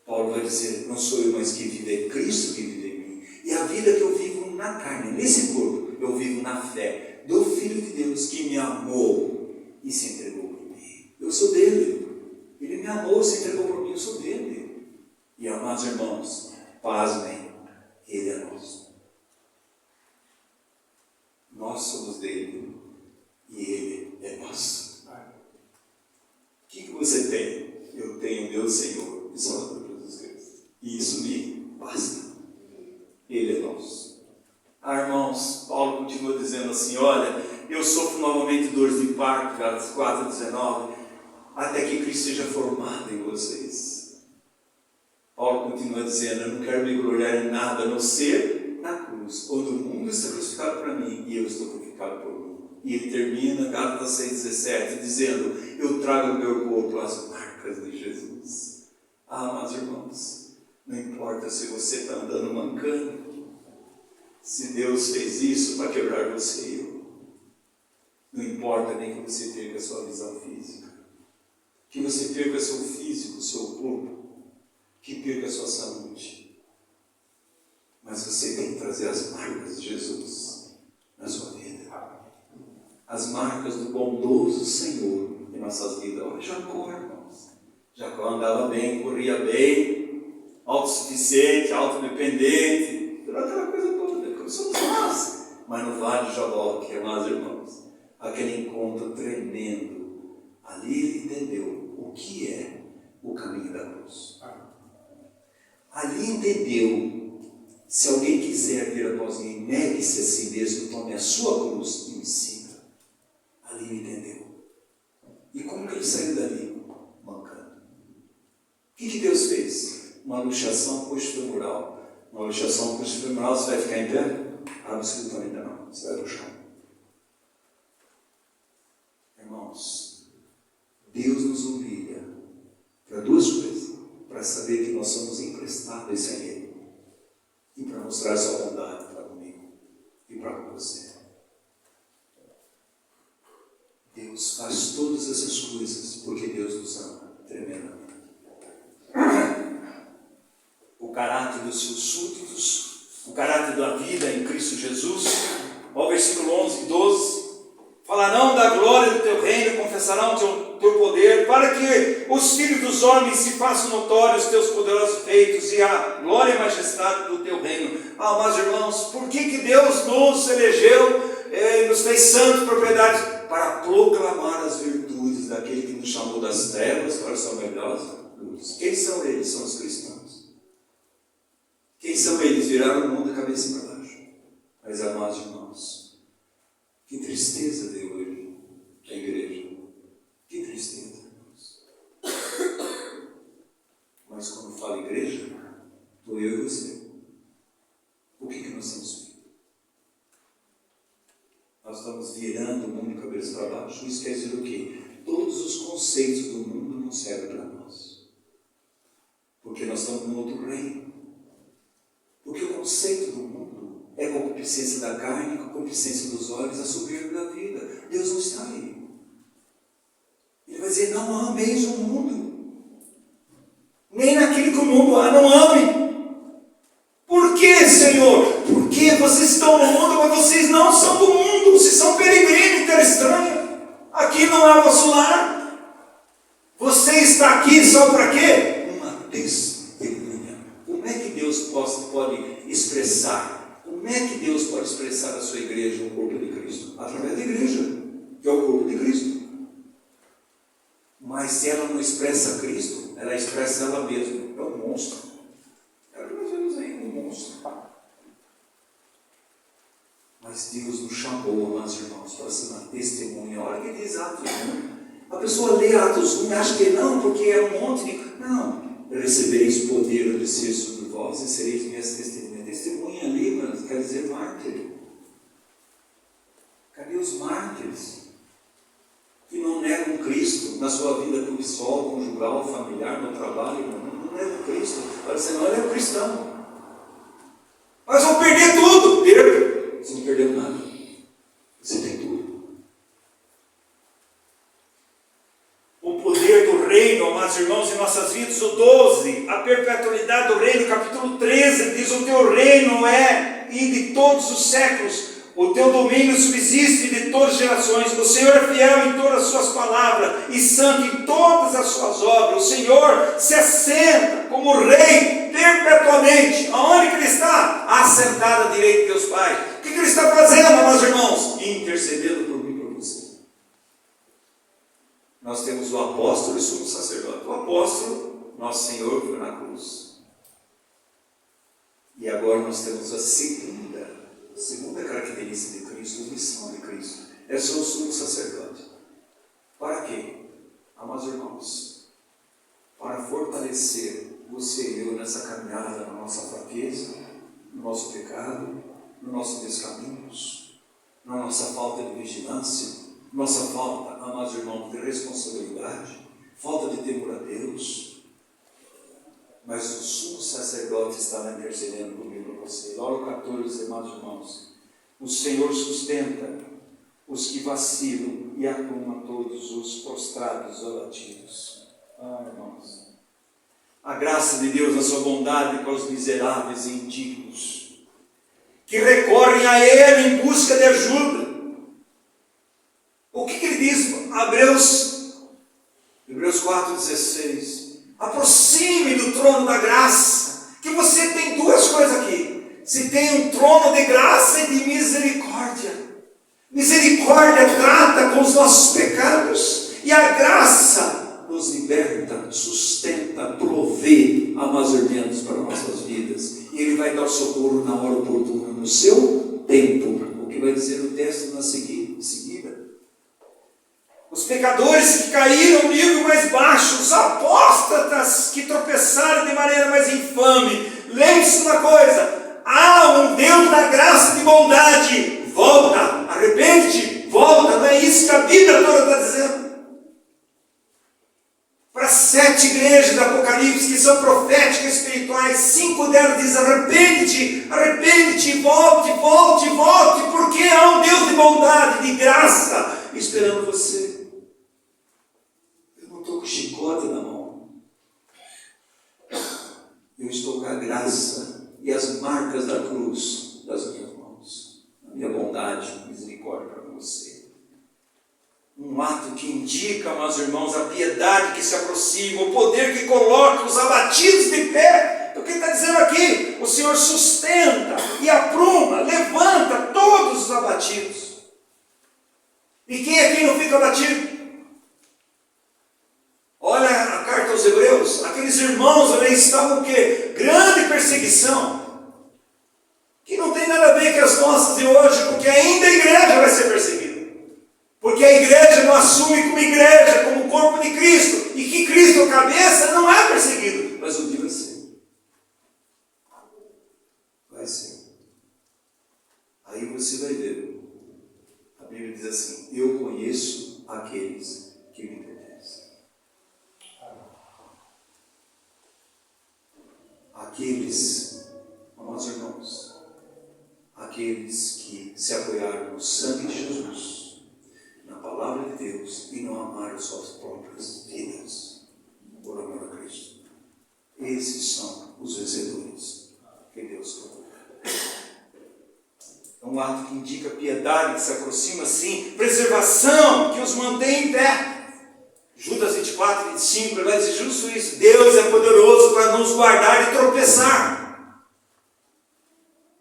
Paulo vai dizer, não sou eu mais que vive, é Cristo que vive em mim. E a vida que eu vivo na carne, nesse corpo, eu vivo na fé do Filho de Deus que me amou e se entregou por mim. Eu sou dele. Ele me amou, se entregou por mim, eu sou dele. E, amados irmãos, pasmem, ele é nosso. Nós somos dele e ele é nosso. O que você tem? Eu tenho meu Senhor e Salvador Jesus Cristo. E isso me basta. Ele é nosso. Irmãos, Paulo continua dizendo assim, olha, eu sofro novamente dores de parto, Gálatas 4:19, até que Cristo seja formado em vocês. Paulo continua dizendo, eu não quero me gloriar em nada, a não ser na cruz, onde o mundo está crucificado para mim e eu estou crucificado por mim. E ele termina, Gálatas 6:17, dizendo, eu trago no meu corpo as marcas de Jesus. Meus irmãos, não importa se você está andando mancando, se Deus fez isso para quebrar você e eu, não importa nem que você perca a sua visão física, que você perca seu físico, seu corpo, que perca a sua saúde, mas você tem que trazer as marcas de Jesus na sua vida, as marcas do bondoso Senhor em nossas vidas. Olha Jacó, irmãos, Jacó andava bem, corria bem, autossuficiente, autodependente, toda aquela coisa toda. Somos nós, mas no Vale de Jaboque, amados irmãos, aquele encontro tremendo, ali ele entendeu o que é o caminho da cruz. Ali entendeu, se alguém quiser vir após mim, negue-se a si mesmo, tome a sua cruz e me siga. Ali ele entendeu. E como que ele saiu dali? Mancando. O que Deus fez? Uma luxação coxofemoral. Uma luxação coxofemoral, você vai ficar em pé? Absolutamente não, você vai no chão. Irmãos, Deus nos humilha para duas coisas: para saber que nós somos emprestados a Ele e para mostrar sua bondade para comigo e para com você. Deus faz todas essas coisas porque Deus nos ama tremendamente. O caráter dos seus súditos, o caráter da vida em Cristo Jesus. Olha o versículo 11 e 12. Falarão da glória do teu reino, confessarão teu poder, para que os filhos dos homens se façam notórios os teus poderosos feitos e a glória e majestade do teu reino. Amados irmãos, por que Deus nos elegeu, nos fez santos, propriedades? Para proclamar as virtudes daquele que nos chamou das trevas para a sua maravilhosa luz. Quem são eles? São os cristãos. Quem são eles? Viraram o mundo da cabeça para baixo. Mas, amados irmãos, que tristeza deu hoje a igreja. Que tristeza, irmãos. Mas quando fala igreja, estou eu e você. O que nós estamos vendo? Nós estamos virando o mundo de cabeça para baixo. Isso quer dizer o quê? Todos os conceitos do mundo não servem para nós. Porque nós estamos num outro reino. Porque o conceito do mundo é a concupiscência da carne, a concupiscência dos olhos, a soberba da vida. Deus não está aí. Ele vai dizer, não ameis o mundo. Nem naquele que o mundo há, não ame. Por que, Senhor? Porque vocês estão no mundo, mas vocês não são do mundo. Vocês são peregrinos, terra estranha. Aqui não é vosso lar. Você está aqui só para quê? Uma testemunha. Como é que Deus pode expressar? Como é que Deus pode expressar a sua igreja, o corpo de Cristo? Através da igreja, que é o corpo de Cristo. Mas se ela não expressa Cristo, ela expressa ela mesma. É um monstro. É o que nós vemos aí, um monstro. Mas Deus nos chamou, amados irmãos, para ser uma testemunha. Olha que diz Atos 1. A pessoa lê Atos 1 e acha que não, porque é um monte de... Não. Recebereis poder de ser sobre vós e sereis minhas testemunhas. Testemunha ali, mas quer dizer mártir. Cadê os mártires? Que não negam Cristo na sua vida pessoal, conjugal, familiar, no trabalho, não negam Cristo. Para dizer, não, ele é um cristão. Mas vão perder tudo. Perda. Você não perdeu nada. Você tem tudo. O poder do reino, amados irmãos, em nossas vidas, o 12, a perpetuidade do reino, capítulo 13, diz, o teu reino é e de todos os séculos. O teu domínio subsiste de todas as gerações. O Senhor é fiel em todas as suas palavras e santo em todas as suas obras. O Senhor se assenta como rei perpetuamente. Aonde que ele está? Assentado à direita de Deus Pai. O que ele está fazendo, meus irmãos? Intercedendo por mim e por você. Nós temos o apóstolo e o sumo sacerdote. O apóstolo, nosso Senhor, foi na cruz. E agora nós temos a segunda característica de Cristo, a missão de Cristo, é ser o sumo sacerdote. Para quê? Amados irmãos, para fortalecer você e eu nessa caminhada, na nossa fraqueza, no nosso pecado, no nosso descaminhos, na nossa falta de vigilância, nossa falta, amados irmãos, de responsabilidade, falta de temor a Deus. Mas o sumo sacerdote está intercedendo comigo e você. Olha o 14, amados irmãos. O Senhor sustenta os que vacilam e acalma todos os prostrados ou abatidos. Irmãos. A graça de Deus, a sua bondade para os miseráveis e indignos, que recorrem a Ele em busca de ajuda. O que ele diz? Hebreus 4,16. Aproxime do trono da graça, que você tem duas coisas aqui. Você tem um trono de graça e de misericórdia. Misericórdia trata com os nossos pecados, e a graça nos liberta, sustenta, provê amazoneanos para nossas vidas. E Ele vai dar socorro na hora oportuna, no seu tempo. O que vai dizer o texto na seguida. Os pecadores que caíram no nível mais baixo, os apóstatas que tropeçaram de maneira mais infame. Lembre-se de uma coisa: há um Deus da graça e de bondade. Volta, arrepende-te, volta. Não é isso que a Bíblia toda está dizendo. Para 7 igrejas do Apocalipse, que são proféticas espirituais, 5 delas diz: arrepende-te, arrepende-te, volte, volte, volte, porque há um Deus de bondade, de graça, esperando você. Estou com o chicote na mão. Eu estou com a graça e as marcas da cruz das minhas mãos. A minha bondade e misericórdia para você. Um ato que indica, meus irmãos, a piedade que se aproxima, o poder que coloca os abatidos de pé. Então, o que está dizendo aqui? O Senhor sustenta e apruma, levanta todos os abatidos. E quem aqui não fica abatido? Olha a carta aos Hebreus, aqueles irmãos ali estavam o quê? Grande perseguição, que não tem nada a ver com as nossas de hoje, porque ainda a igreja vai ser perseguida. Porque a igreja não assume como igreja, como corpo de Cristo, e que Cristo, a cabeça, não é perseguido. Mas um dia vai ser. Vai ser. Aí você vai ver. A Bíblia diz assim: eu conheço aqueles que me pertencem. Aqueles, amados irmãos, aqueles que se apoiaram no sangue de Jesus, na palavra de Deus, e não amaram suas próprias vidas por amor a Cristo. Esses são os vencedores que Deus colocou. É um ato que indica piedade, que se aproxima, sim, preservação, que os mantém em pé. Judas 24, 25, ele vai dizer justo isso: Deus é poderoso para nos guardar e tropeçar.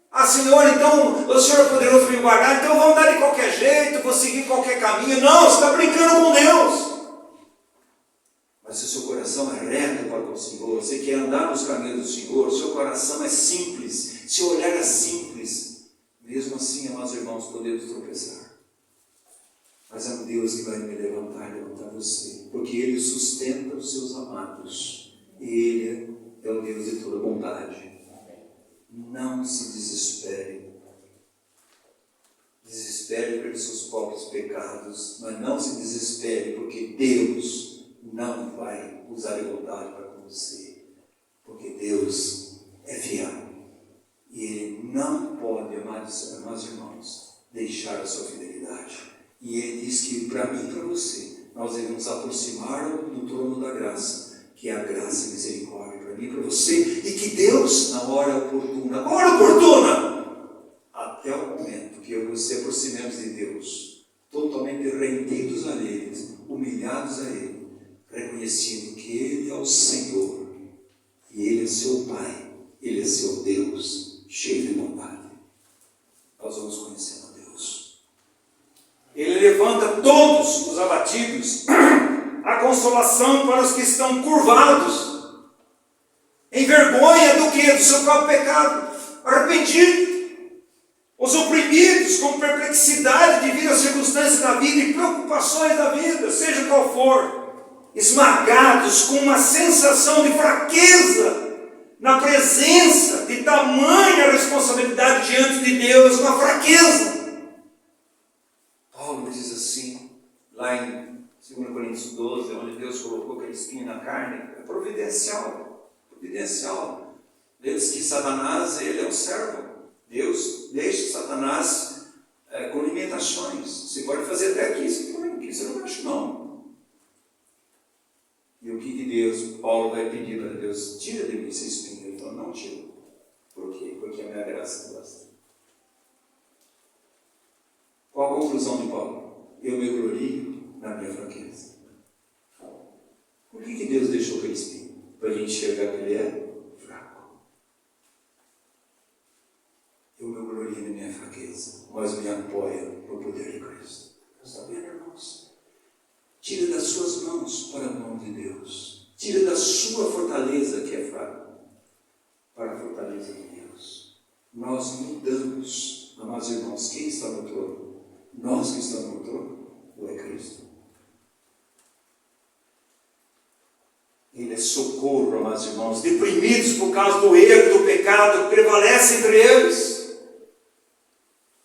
Ah, Senhor, então o Senhor é poderoso para me guardar, então eu vou andar de qualquer jeito, vou seguir qualquer caminho. Não, você está brincando com Deus. Mas se o seu coração é reto para o Senhor, você quer andar nos caminhos do Senhor, o seu coração é simples, seu olhar é simples, mesmo assim, amados irmãos, podemos tropeçar. Mas é um Deus que vai me levantar você, porque Ele sustenta os seus amados, e Ele é o Deus de toda bondade. Não se desespere. Desespere pelos seus próprios pecados, mas não se desespere, porque Deus não vai usar a bondade para com você, porque Deus é fiel, e Ele não pode, amados irmãos, deixar a sua fidelidade. E Ele diz que para mim e para você, nós devemos aproximar do trono da graça, que é a graça e a misericórdia para mim e para você, e que Deus, na hora oportuna, até o momento que eu e você aproximemos de Deus, totalmente rendidos a Ele, humilhados a Ele, reconhecendo que Ele é o Senhor, e Ele é seu Pai, Ele é seu Deus, cheio de bondade. Nós vamos conhecendo a Deus. Ele levanta todos os abatidos, a consolação para os que estão curvados, em vergonha do que? Do seu próprio pecado, arrependido, os oprimidos com perplexidade devido às circunstâncias da vida e preocupações da vida, seja qual for, esmagados com uma sensação de fraqueza, na presença de tamanha responsabilidade diante de Deus, uma fraqueza. Paulo diz assim, lá em 2 Coríntios 12, onde Deus colocou aquele espinho na carne, é providencial, providencial. Deus que Satanás, ele é um servo. Deus deixa Satanás com limitações. Você pode fazer até aqui, você não acha não. E o que Deus, Paulo vai pedir para Deus? Tira de mim esse espinho. Ele falou, não tira. Por quê? Porque a minha graça basta. Qual a conclusão de Paulo? Eu me glorio na minha fraqueza. Por que Deus deixou aquele espinho? Para a gente enxergar que ele é fraco. Eu me glorio na minha fraqueza, mas me apoio no poder de Cristo. Está vendo, irmãos? Tira das suas mãos para a mão de Deus. Tira da sua fortaleza, que é fraca, para a fortaleza de Deus. Nós mudamos, amados irmãos, quem está no trono? Nós que estamos no trono, ou é Cristo? Ele é socorro, amados irmãos, deprimidos por causa do erro, do pecado que prevalece entre eles.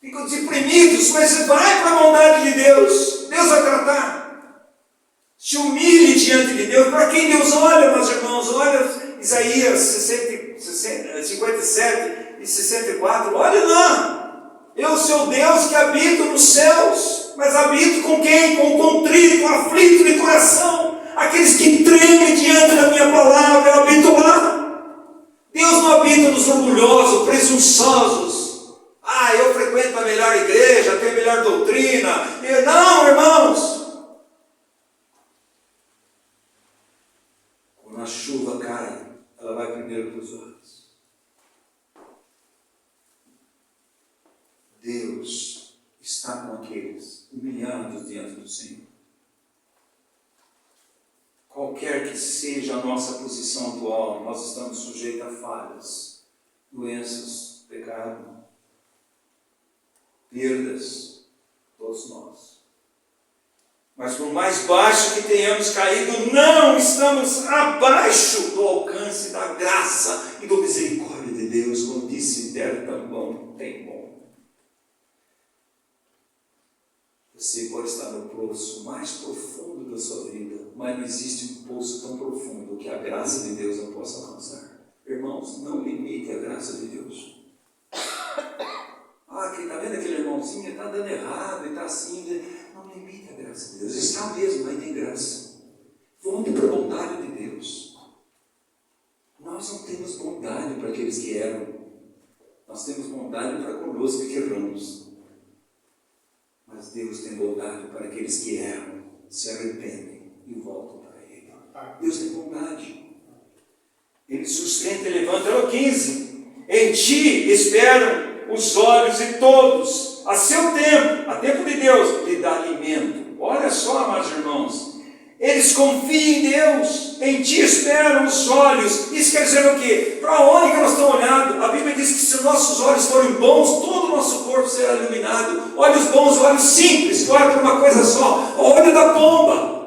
Ficam deprimidos, mas vai para a bondade de Deus. Deus vai tratar. Se humilhe diante de Deus. Para quem Deus olha, meus irmãos, olha Isaías 57 e 64, olha lá. Eu, seu Deus, que habito nos céus, mas habito com quem? Com o contrito, o aflito de coração, aqueles que tremem diante da minha palavra, eu habito lá. Deus não habita nos orgulhosos, presunçosos. Ah, eu frequento a melhor igreja, tenho a melhor doutrina. Não, irmãos. primeiro para os olhos. Deus está com aqueles humilhados diante do Senhor. Qualquer que seja a nossa posição atual, nós estamos sujeitos a falhas, doenças, pecado, perdas, todos nós. Mas por mais baixo que tenhamos caído, não estamos abaixo do alcance da graça e da misericórdia de Deus. Como disse, der tão bom, tem bom. Você pode estar no poço mais profundo da sua vida, mas não existe um poço tão profundo que a graça de Deus não possa alcançar. Irmãos, não limite a graça de Deus. Está vendo aquele irmãozinho? Está dando errado e está assim. Não limite a graça de Deus. Está mesmo, mas tem graça. Volte para a bondade de Deus. Nós não temos bondade para aqueles que erram. Nós temos bondade para conosco que erramos. Mas Deus tem bondade para aqueles que erram, se arrependem e voltam para Ele. Deus tem bondade. Ele sustenta e levanta. Olha o 15. Em ti esperam os olhos de todos. A seu tempo, a tempo de Deus, lhe dá alimento. Olha só, amados irmãos. Eles confiam em Deus. Em ti esperam os olhos. Isso quer dizer o quê? Para onde que nós estamos olhando? A Bíblia diz que se nossos olhos forem bons, todo o nosso corpo será iluminado. Olhos bons, olhos simples, que olham para uma coisa só. O olho da pomba.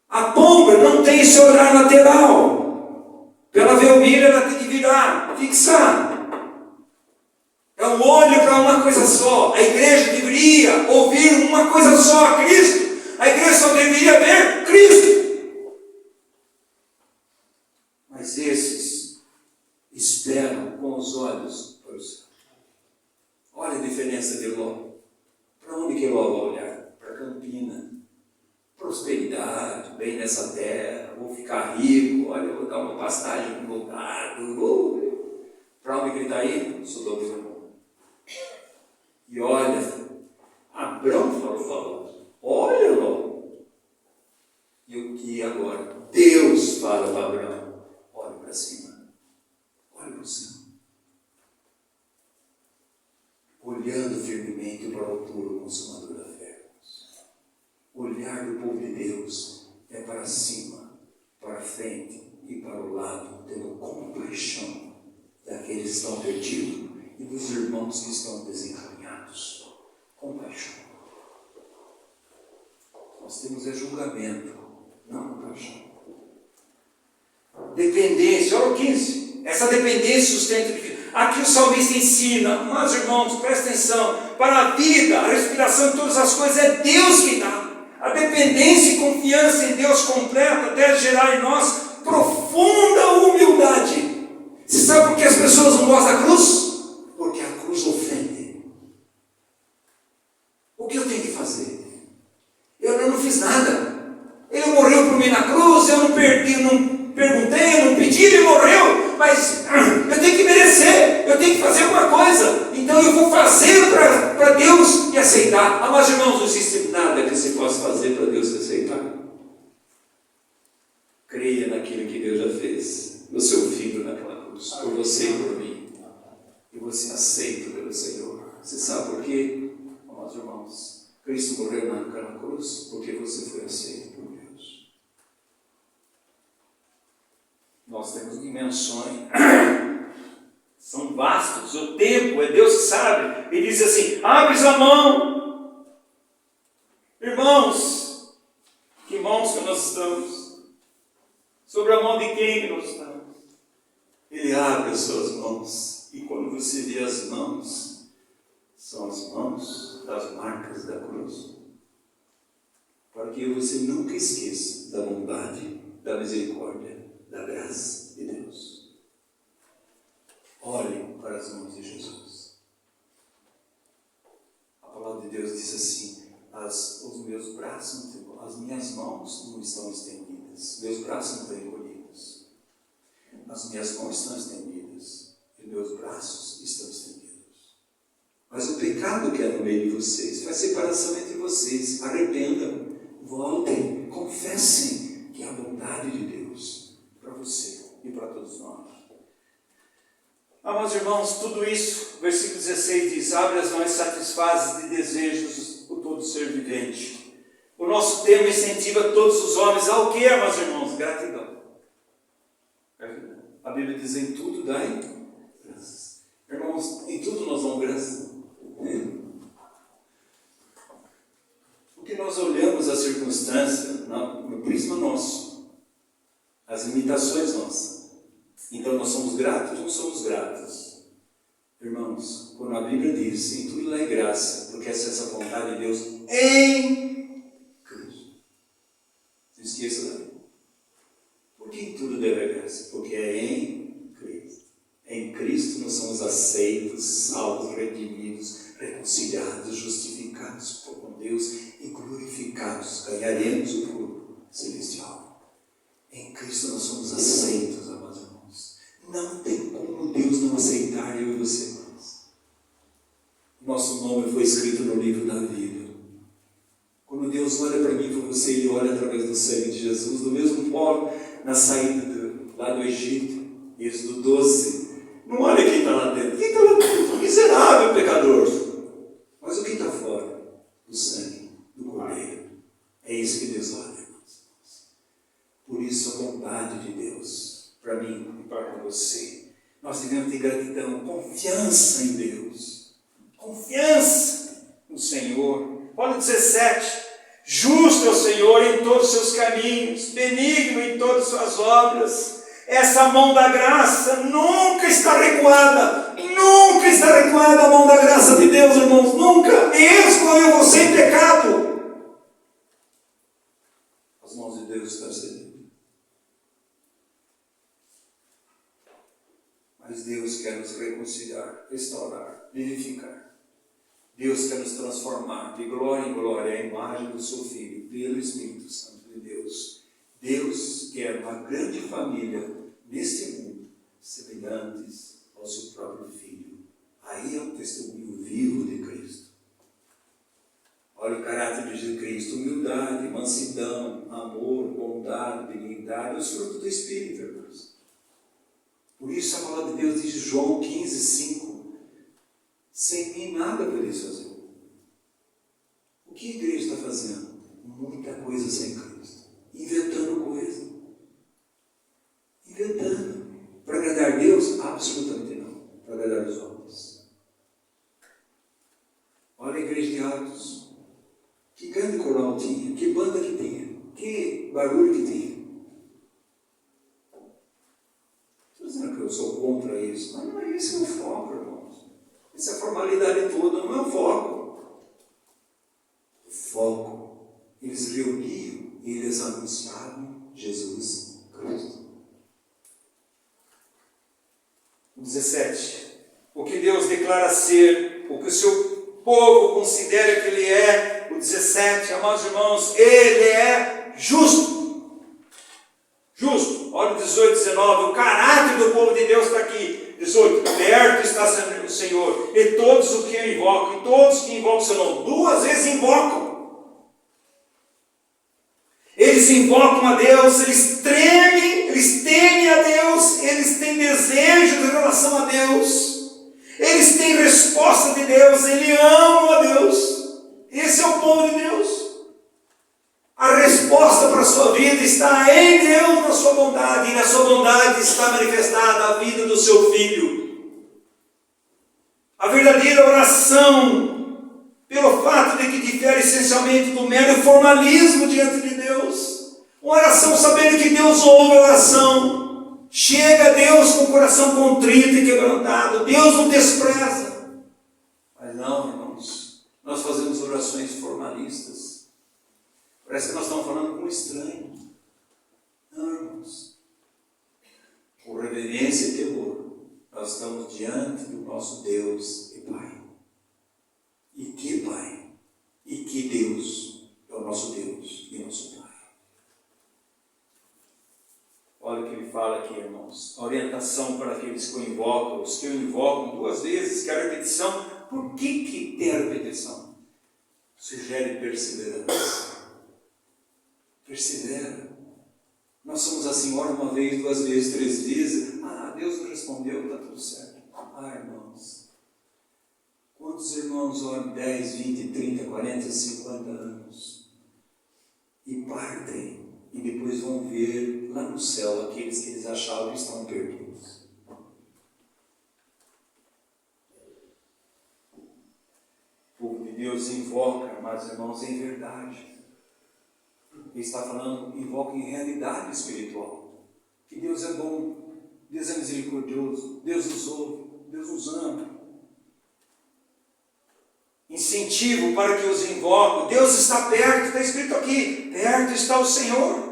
A pomba não tem esse olhar lateral. Para ela ver o milho, ela tem que virar, fixar. É um olho para uma coisa só. A igreja deveria ouvir uma coisa só, Cristo. A igreja só deveria ver Cristo. Mas esses esperam com os olhos para o céu. Olha a diferença de Ló. Para onde que Ló vai olhar? Para Campina. Prosperidade, bem nessa terra, vou ficar rico, olha, vou dar uma pastagem no lugar. Para onde que ele está indo? Sodoma e Gomorra. E olha, Abrão falou, olha, Ló. E o que agora? Deus fala para Abrão, olha para cima, olha para o céu. Olhando firmemente para o autor, consumador da fé. O olhar do povo de Deus é para cima, para frente e para o lado, tendo compaixão daqueles que estão perdidos e dos irmãos que estão desencaminhados. Compaixão. Nós temos julgamento, não compaixão. Dependência, olha o 15. Essa dependência sustenta de vida. Aqui o salmista ensina, mas irmãos, presta atenção, para a vida, a respiração de todas as coisas, é Deus que dá. A dependência e confiança em Deus completa deve gerar em nós profunda humildade. Você sabe por que as pessoas não gostam da cruz? Porque a cruz ofende. O que eu tenho que fazer? Eu não fiz nada. Ele morreu por mim na cruz, eu não perguntei, eu não pedi, ele morreu, mas eu tenho que merecer, eu tenho que fazer alguma coisa. Então eu vou fazer para Deus me aceitar. Mas irmãos, não existe nada que você possa fazer para Deus te aceitar. Creia naquilo que Deus já fez, no seu Filho naquela cruz, por você e por mim. E você aceita pelo Senhor. Você sabe por quê? Amados irmãos, Cristo morreu naquela cruz porque você foi aceito por Deus. Nós temos dimensões, são vastos, o tempo, é Deus que sabe. Ele diz assim, abre a mão. Irmãos, que mãos que nós estamos? Sobre a mão de quem que nós estamos? Ele abre as suas mãos, e quando você vê as mãos, são as mãos das marcas da cruz. Para que você nunca esqueça da bondade, da misericórdia, da graça de Deus. Olhe para as mãos de Jesus. A palavra de Deus diz assim, os meus braços, as minhas mãos não estão estendidas, meus braços não estão encolhidos, as minhas mãos estão estendidas e meus braços estão estendidos. Mas o pecado que é no meio de vocês faz separação entre vocês. Arrependam, voltem, confessem que é a bondade de Deus para você e para todos nós. Amados irmãos, tudo isso, versículo 16 diz: abre as mãos, satisfazes de desejos o todo ser vivente. O nosso termo incentiva todos os homens ao que, amados irmãos? Gratidão. A Bíblia diz: em tudo dai graças. Irmãos, em tudo nós damos graças. Porque nós olhamos a circunstância no prisma nosso, as limitações nossas. Então nós somos gratos ou não somos gratos? Irmãos, quando a Bíblia diz: em tudo dai graça, porque essa é a vontade de Deus em Cristo. Não esqueça daí. Por que em tudo deve graça? Porque é em Cristo. Em Cristo nós somos aceitos, salvos, redimidos, reconciliados, justificados com Deus e glorificados. Ganharemos o corpo celestial. Em Cristo nós somos aceitos, amados irmãos. Não tem como Deus não aceitar eu e você, irmãos. Nosso nome foi escrito no livro da vida. Quando Deus olha para mim e para você, Ele olha através do sangue de Jesus, do mesmo modo, na saída lá do Egito, Êxodo 12. Não olha quem está lá dentro. Quem está lá dentro? Miserável pecador. Mas o que está fora? Do sangue, do Cordeiro. É isso que Deus olha, irmãos. Por isso a vontade de Deus, para mim e para você, nós devemos ter gratidão, confiança em Deus. Confiança no Senhor. Olha o 17. Justo é o Senhor em todos os seus caminhos, benigno em todas as suas obras. Essa mão da graça nunca está recuada. Nunca está recuada a mão da graça de Deus, irmãos. Nunca. Mesmo eu e você em pecado. As mãos de Deus estão estendidas. Mas Deus quer nos reconciliar, restaurar, vivificar. Deus quer nos transformar de glória em glória à imagem do seu Filho, pelo Espírito Santo de Deus. Deus quer uma grande família neste mundo, semelhantes ao seu próprio Filho. Aí é um testemunho vivo de Cristo. Olha o caráter de Jesus Cristo: humildade, mansidão, amor, bondade, benignidade, os frutos do Espírito, irmãos. Por isso a palavra de Deus diz, João 15, 5, sem mim nada podeis fazer. O que a igreja está fazendo? Muita coisa sem Cristo. Inventando coisa. Inventando. Para agradar Deus? Absolutamente não. Para agradar os homens. Olha a igreja de Atos. Que grande coral tinha. Que banda que tinha. Que barulho que tinha. Estou dizendo que eu sou contra isso. Mas não é esse o foco, irmãos. Essa formalidade toda não é o foco. O foco, eles reuniam e eles anunciavam Jesus Cristo. 17. O que Deus declara ser, o que o seu povo considera que Ele é. O 17, amados irmãos, Ele é justo. Justo. Olha o 18, 19. O caráter do povo de Deus está aqui. 18. Perto está o Senhor, e todos os que o invocam, e todos que invocam o seu nome, 2 vezes invocam. Eles invocam a Deus, eles tremem, eles temem a Deus, eles têm desejo em relação a Deus, eles têm resposta de Deus, eles amam a Deus. Esse é o povo de Deus. A resposta para a sua vida está em Deus, na sua bondade, e na sua bondade está manifestada a vida do seu Filho. A verdadeira oração, pelo fato de que difere essencialmente do mero formalismo diante de Deus, uma oração sabendo que Deus ouve a oração, chega a Deus com o coração contrito e quebrantado, Deus não despreza. Mas não, irmãos, nós fazemos orações formalistas. Parece que nós estamos falando com um estranho. Não, irmãos. Com reverência e temor, nós estamos diante do nosso Deus e Pai. E que Pai? E que Deus é o nosso Deus e nosso Pai. Olha o que ele fala aqui, irmãos. A orientação para aqueles que o invocam, os que o invocam 2 vezes, que a repetição. Por que tem a repetição? Sugere perseverança. Persevera. Nós somos assim, ora uma vez, 2 vezes, 3 vezes. morreu, está tudo certo. Ah, irmãos, quantos irmãos oram 10, 20, 30, 40, 50 anos e partem e depois vão ver lá no céu aqueles que eles achavam que estavam perdidos. O povo de Deus invoca, amados irmãos, em verdade. Ele está falando, invoca em realidade espiritual. Que Deus é bom, Deus é misericordioso, Deus nos ouve, Deus nos ama. Incentivo para que os invocam. Deus está perto, está escrito aqui, perto está o Senhor.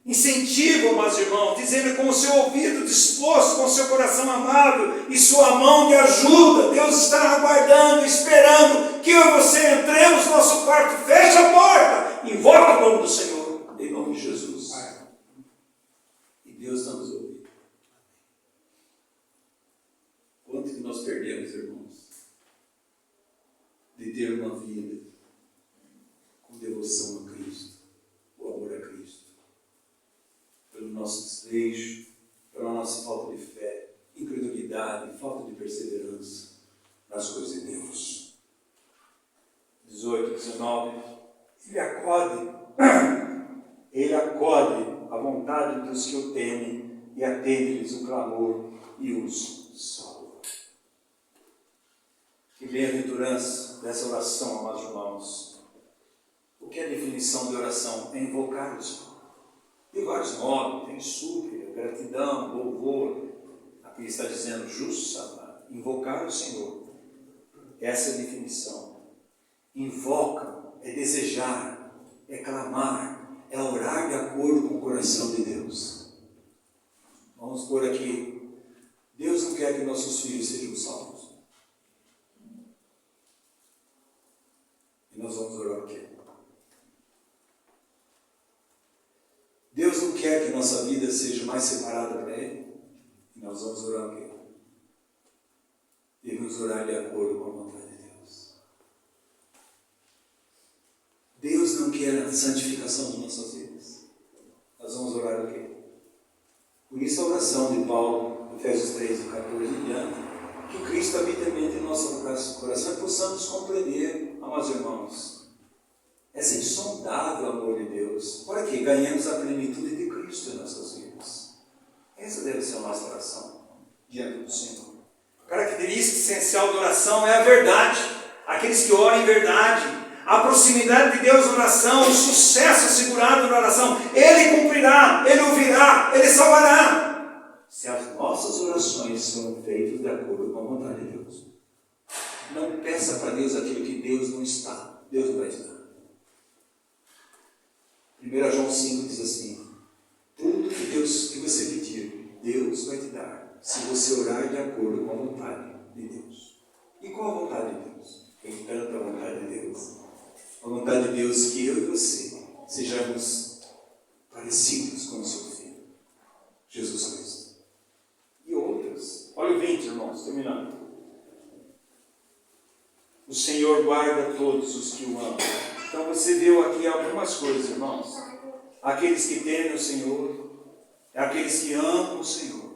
Incentivo, amados irmãos, dizendo com o seu ouvido disposto, com o seu coração amável e sua mão de ajuda. Deus está aguardando, esperando que eu e você entremos no nosso quarto, feche a porta, invoque o nome do Senhor, em nome de Jesus. E Deus está nos ouvindo. Quanto que nós perdemos, irmãos, de ter uma vida com devoção a Cristo, o amor a Cristo, pelo nosso desleixo, pela nossa falta de fé, incredulidade, falta de perseverança nas coisas de Deus. 18, 19, Ele acode a vontade dos que o temem e atende-lhes o clamor e os salva. Que bem-aventurança dessa oração, amados irmãos. O que é a definição de oração? É invocar o Senhor. Tem vários nomes, tem súplica, gratidão, louvor. Aqui está dizendo justa, invocar o Senhor. Essa é a definição. Invoca é desejar, é clamar, é orar de acordo com o coração de Deus. Vamos pôr aqui, Deus não quer que nossos filhos sejam salvos. E nós vamos orar o quê? Deus não quer que nossa vida seja mais separada para Ele. E nós vamos orar o quê? Devemos orar de acordo com a vontade de Deus. Deus não quer a santificação de nossas vidas. Nós vamos orar o quê? Por isso a oração de Paulo, Efésios 3, 14 em diante, que Cristo habite em nosso coração e possamos compreender, amados irmãos, esse insondável amor de Deus, para que ganhemos a plenitude de Cristo em nossas vidas. Essa deve ser a nossa oração diante do Senhor. Característica essencial da oração é a verdade. Aqueles que oram em verdade, a proximidade de Deus na oração, o sucesso assegurado na oração, Ele cumprirá, Ele ouvirá, Ele salvará. Se as nossas orações foram feitas de acordo com a vontade de Deus. Não peça para Deus aquilo que Deus não está. Deus não vai estar. 1 João 5 diz assim: tudo que você pedir, Deus vai te dar, se você orar de acordo com a vontade de Deus. E qual a vontade de Deus? Tem tanta vontade de Deus. A vontade de Deus que eu e você sejamos parecidos com o seu Filho, Jesus Cristo. E outras. Olha o 20, irmãos, terminando. O Senhor guarda todos os que o amam. Então você viu aqui algumas coisas, irmãos. Aqueles que temem o Senhor, aqueles que amam o Senhor.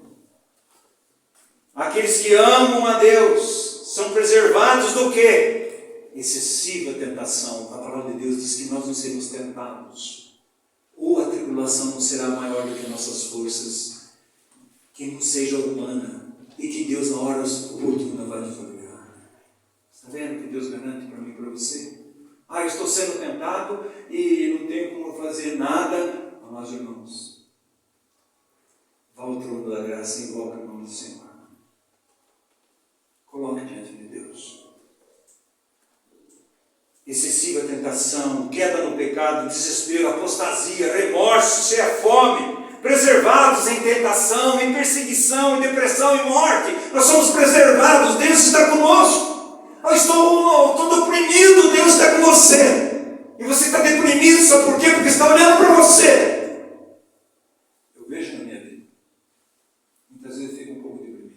Aqueles que amam a Deus são preservados do quê? Excessiva tentação. A palavra de Deus diz que nós não seremos tentados. Ou a tribulação não será maior do que nossas forças, que não seja humana, e que Deus na hora oportuna vai nos livrar. Está vendo que Deus garante para mim e para você? Eu estou sendo tentado e não tenho como fazer nada. Amados irmãos, vá ao trono da graça e invoque o nome do Senhor. Coloque diante de Deus. Excessiva tentação, queda no pecado, desespero, apostasia, remorso, cheia fome, preservados em tentação, em perseguição, em depressão e morte. Nós somos preservados, Deus está conosco. Eu estou deprimido, Deus está com você. E você está deprimido, sabe por quê? Porque está olhando para você. Eu vejo na minha vida. Muitas vezes eu fico um pouco deprimido.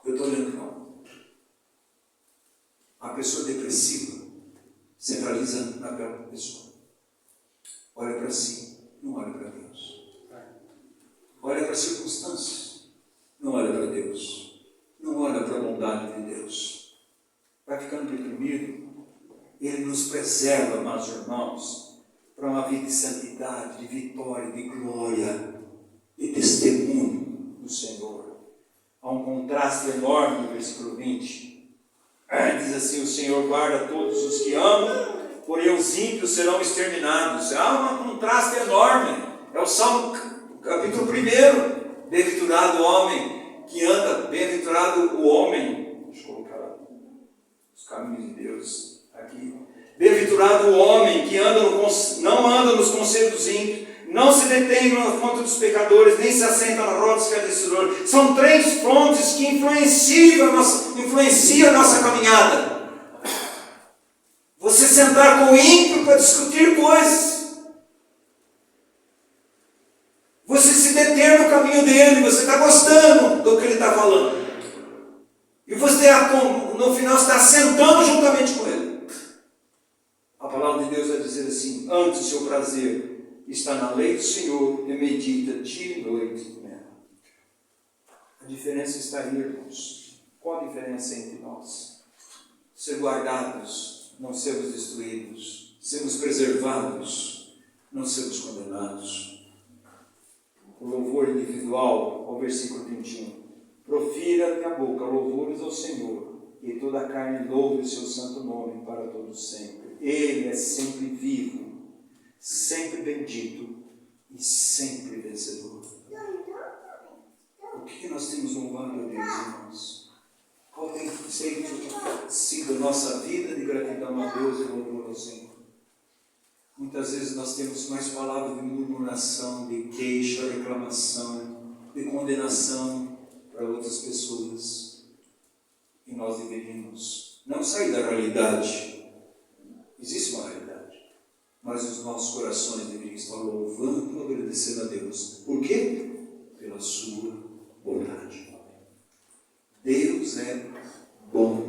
Eu estou olhando para a pessoa depressiva centraliza naquela pessoa. Olha para si, não olha para Deus. Olha para as circunstâncias, não olha preserva, amados irmãos, para uma vida de santidade, de vitória, de glória, de testemunho do Senhor. Há um contraste enorme no versículo 20. Diz assim: o Senhor guarda todos os que amam, porém os ímpios serão exterminados. Há um contraste enorme. É o Salmo capítulo 1. Bem-aventurado o homem que anda, bem-aventurado o homem. Deixa eu colocar os caminhos de Deus aqui. Bem-aventurado o homem que não anda nos conselhos dos ímpios, não se detém na fonte dos pecadores, nem se assenta na roda dos escarnecedores. São 3 frontes que influenciam a nossa caminhada. Você sentar com o ímpio para discutir coisas. Você se deter no caminho dele, você está gostando do que ele está falando. E você, no final, está sentando juntamente com ele. A palavra de Deus vai dizer assim: antes o seu prazer está na lei do Senhor e medita dia e noite nela. A diferença está aí, irmãos. Qual a diferença entre nós? Ser guardados, não sermos destruídos. Sermos preservados, não sermos condenados. O louvor individual, ao versículo 21. Profira minha boca louvores ao Senhor, e toda a carne louve o seu santo nome para todos sempre. Ele é sempre vivo, sempre bendito e sempre vencedor. O que nós temos louvado a Deus, irmãos? Qual tem sido a nossa vida de gratidão a Deus e louvor ao Senhor? Muitas vezes nós temos mais palavras de murmuração, de queixa, reclamação, de condenação para outras pessoas. E nós deveríamos não sair da realidade. Existe uma realidade, mas os nossos corações deveriam estar louvando e agradecendo a Deus. Por quê? Pela sua bondade. Deus é bom.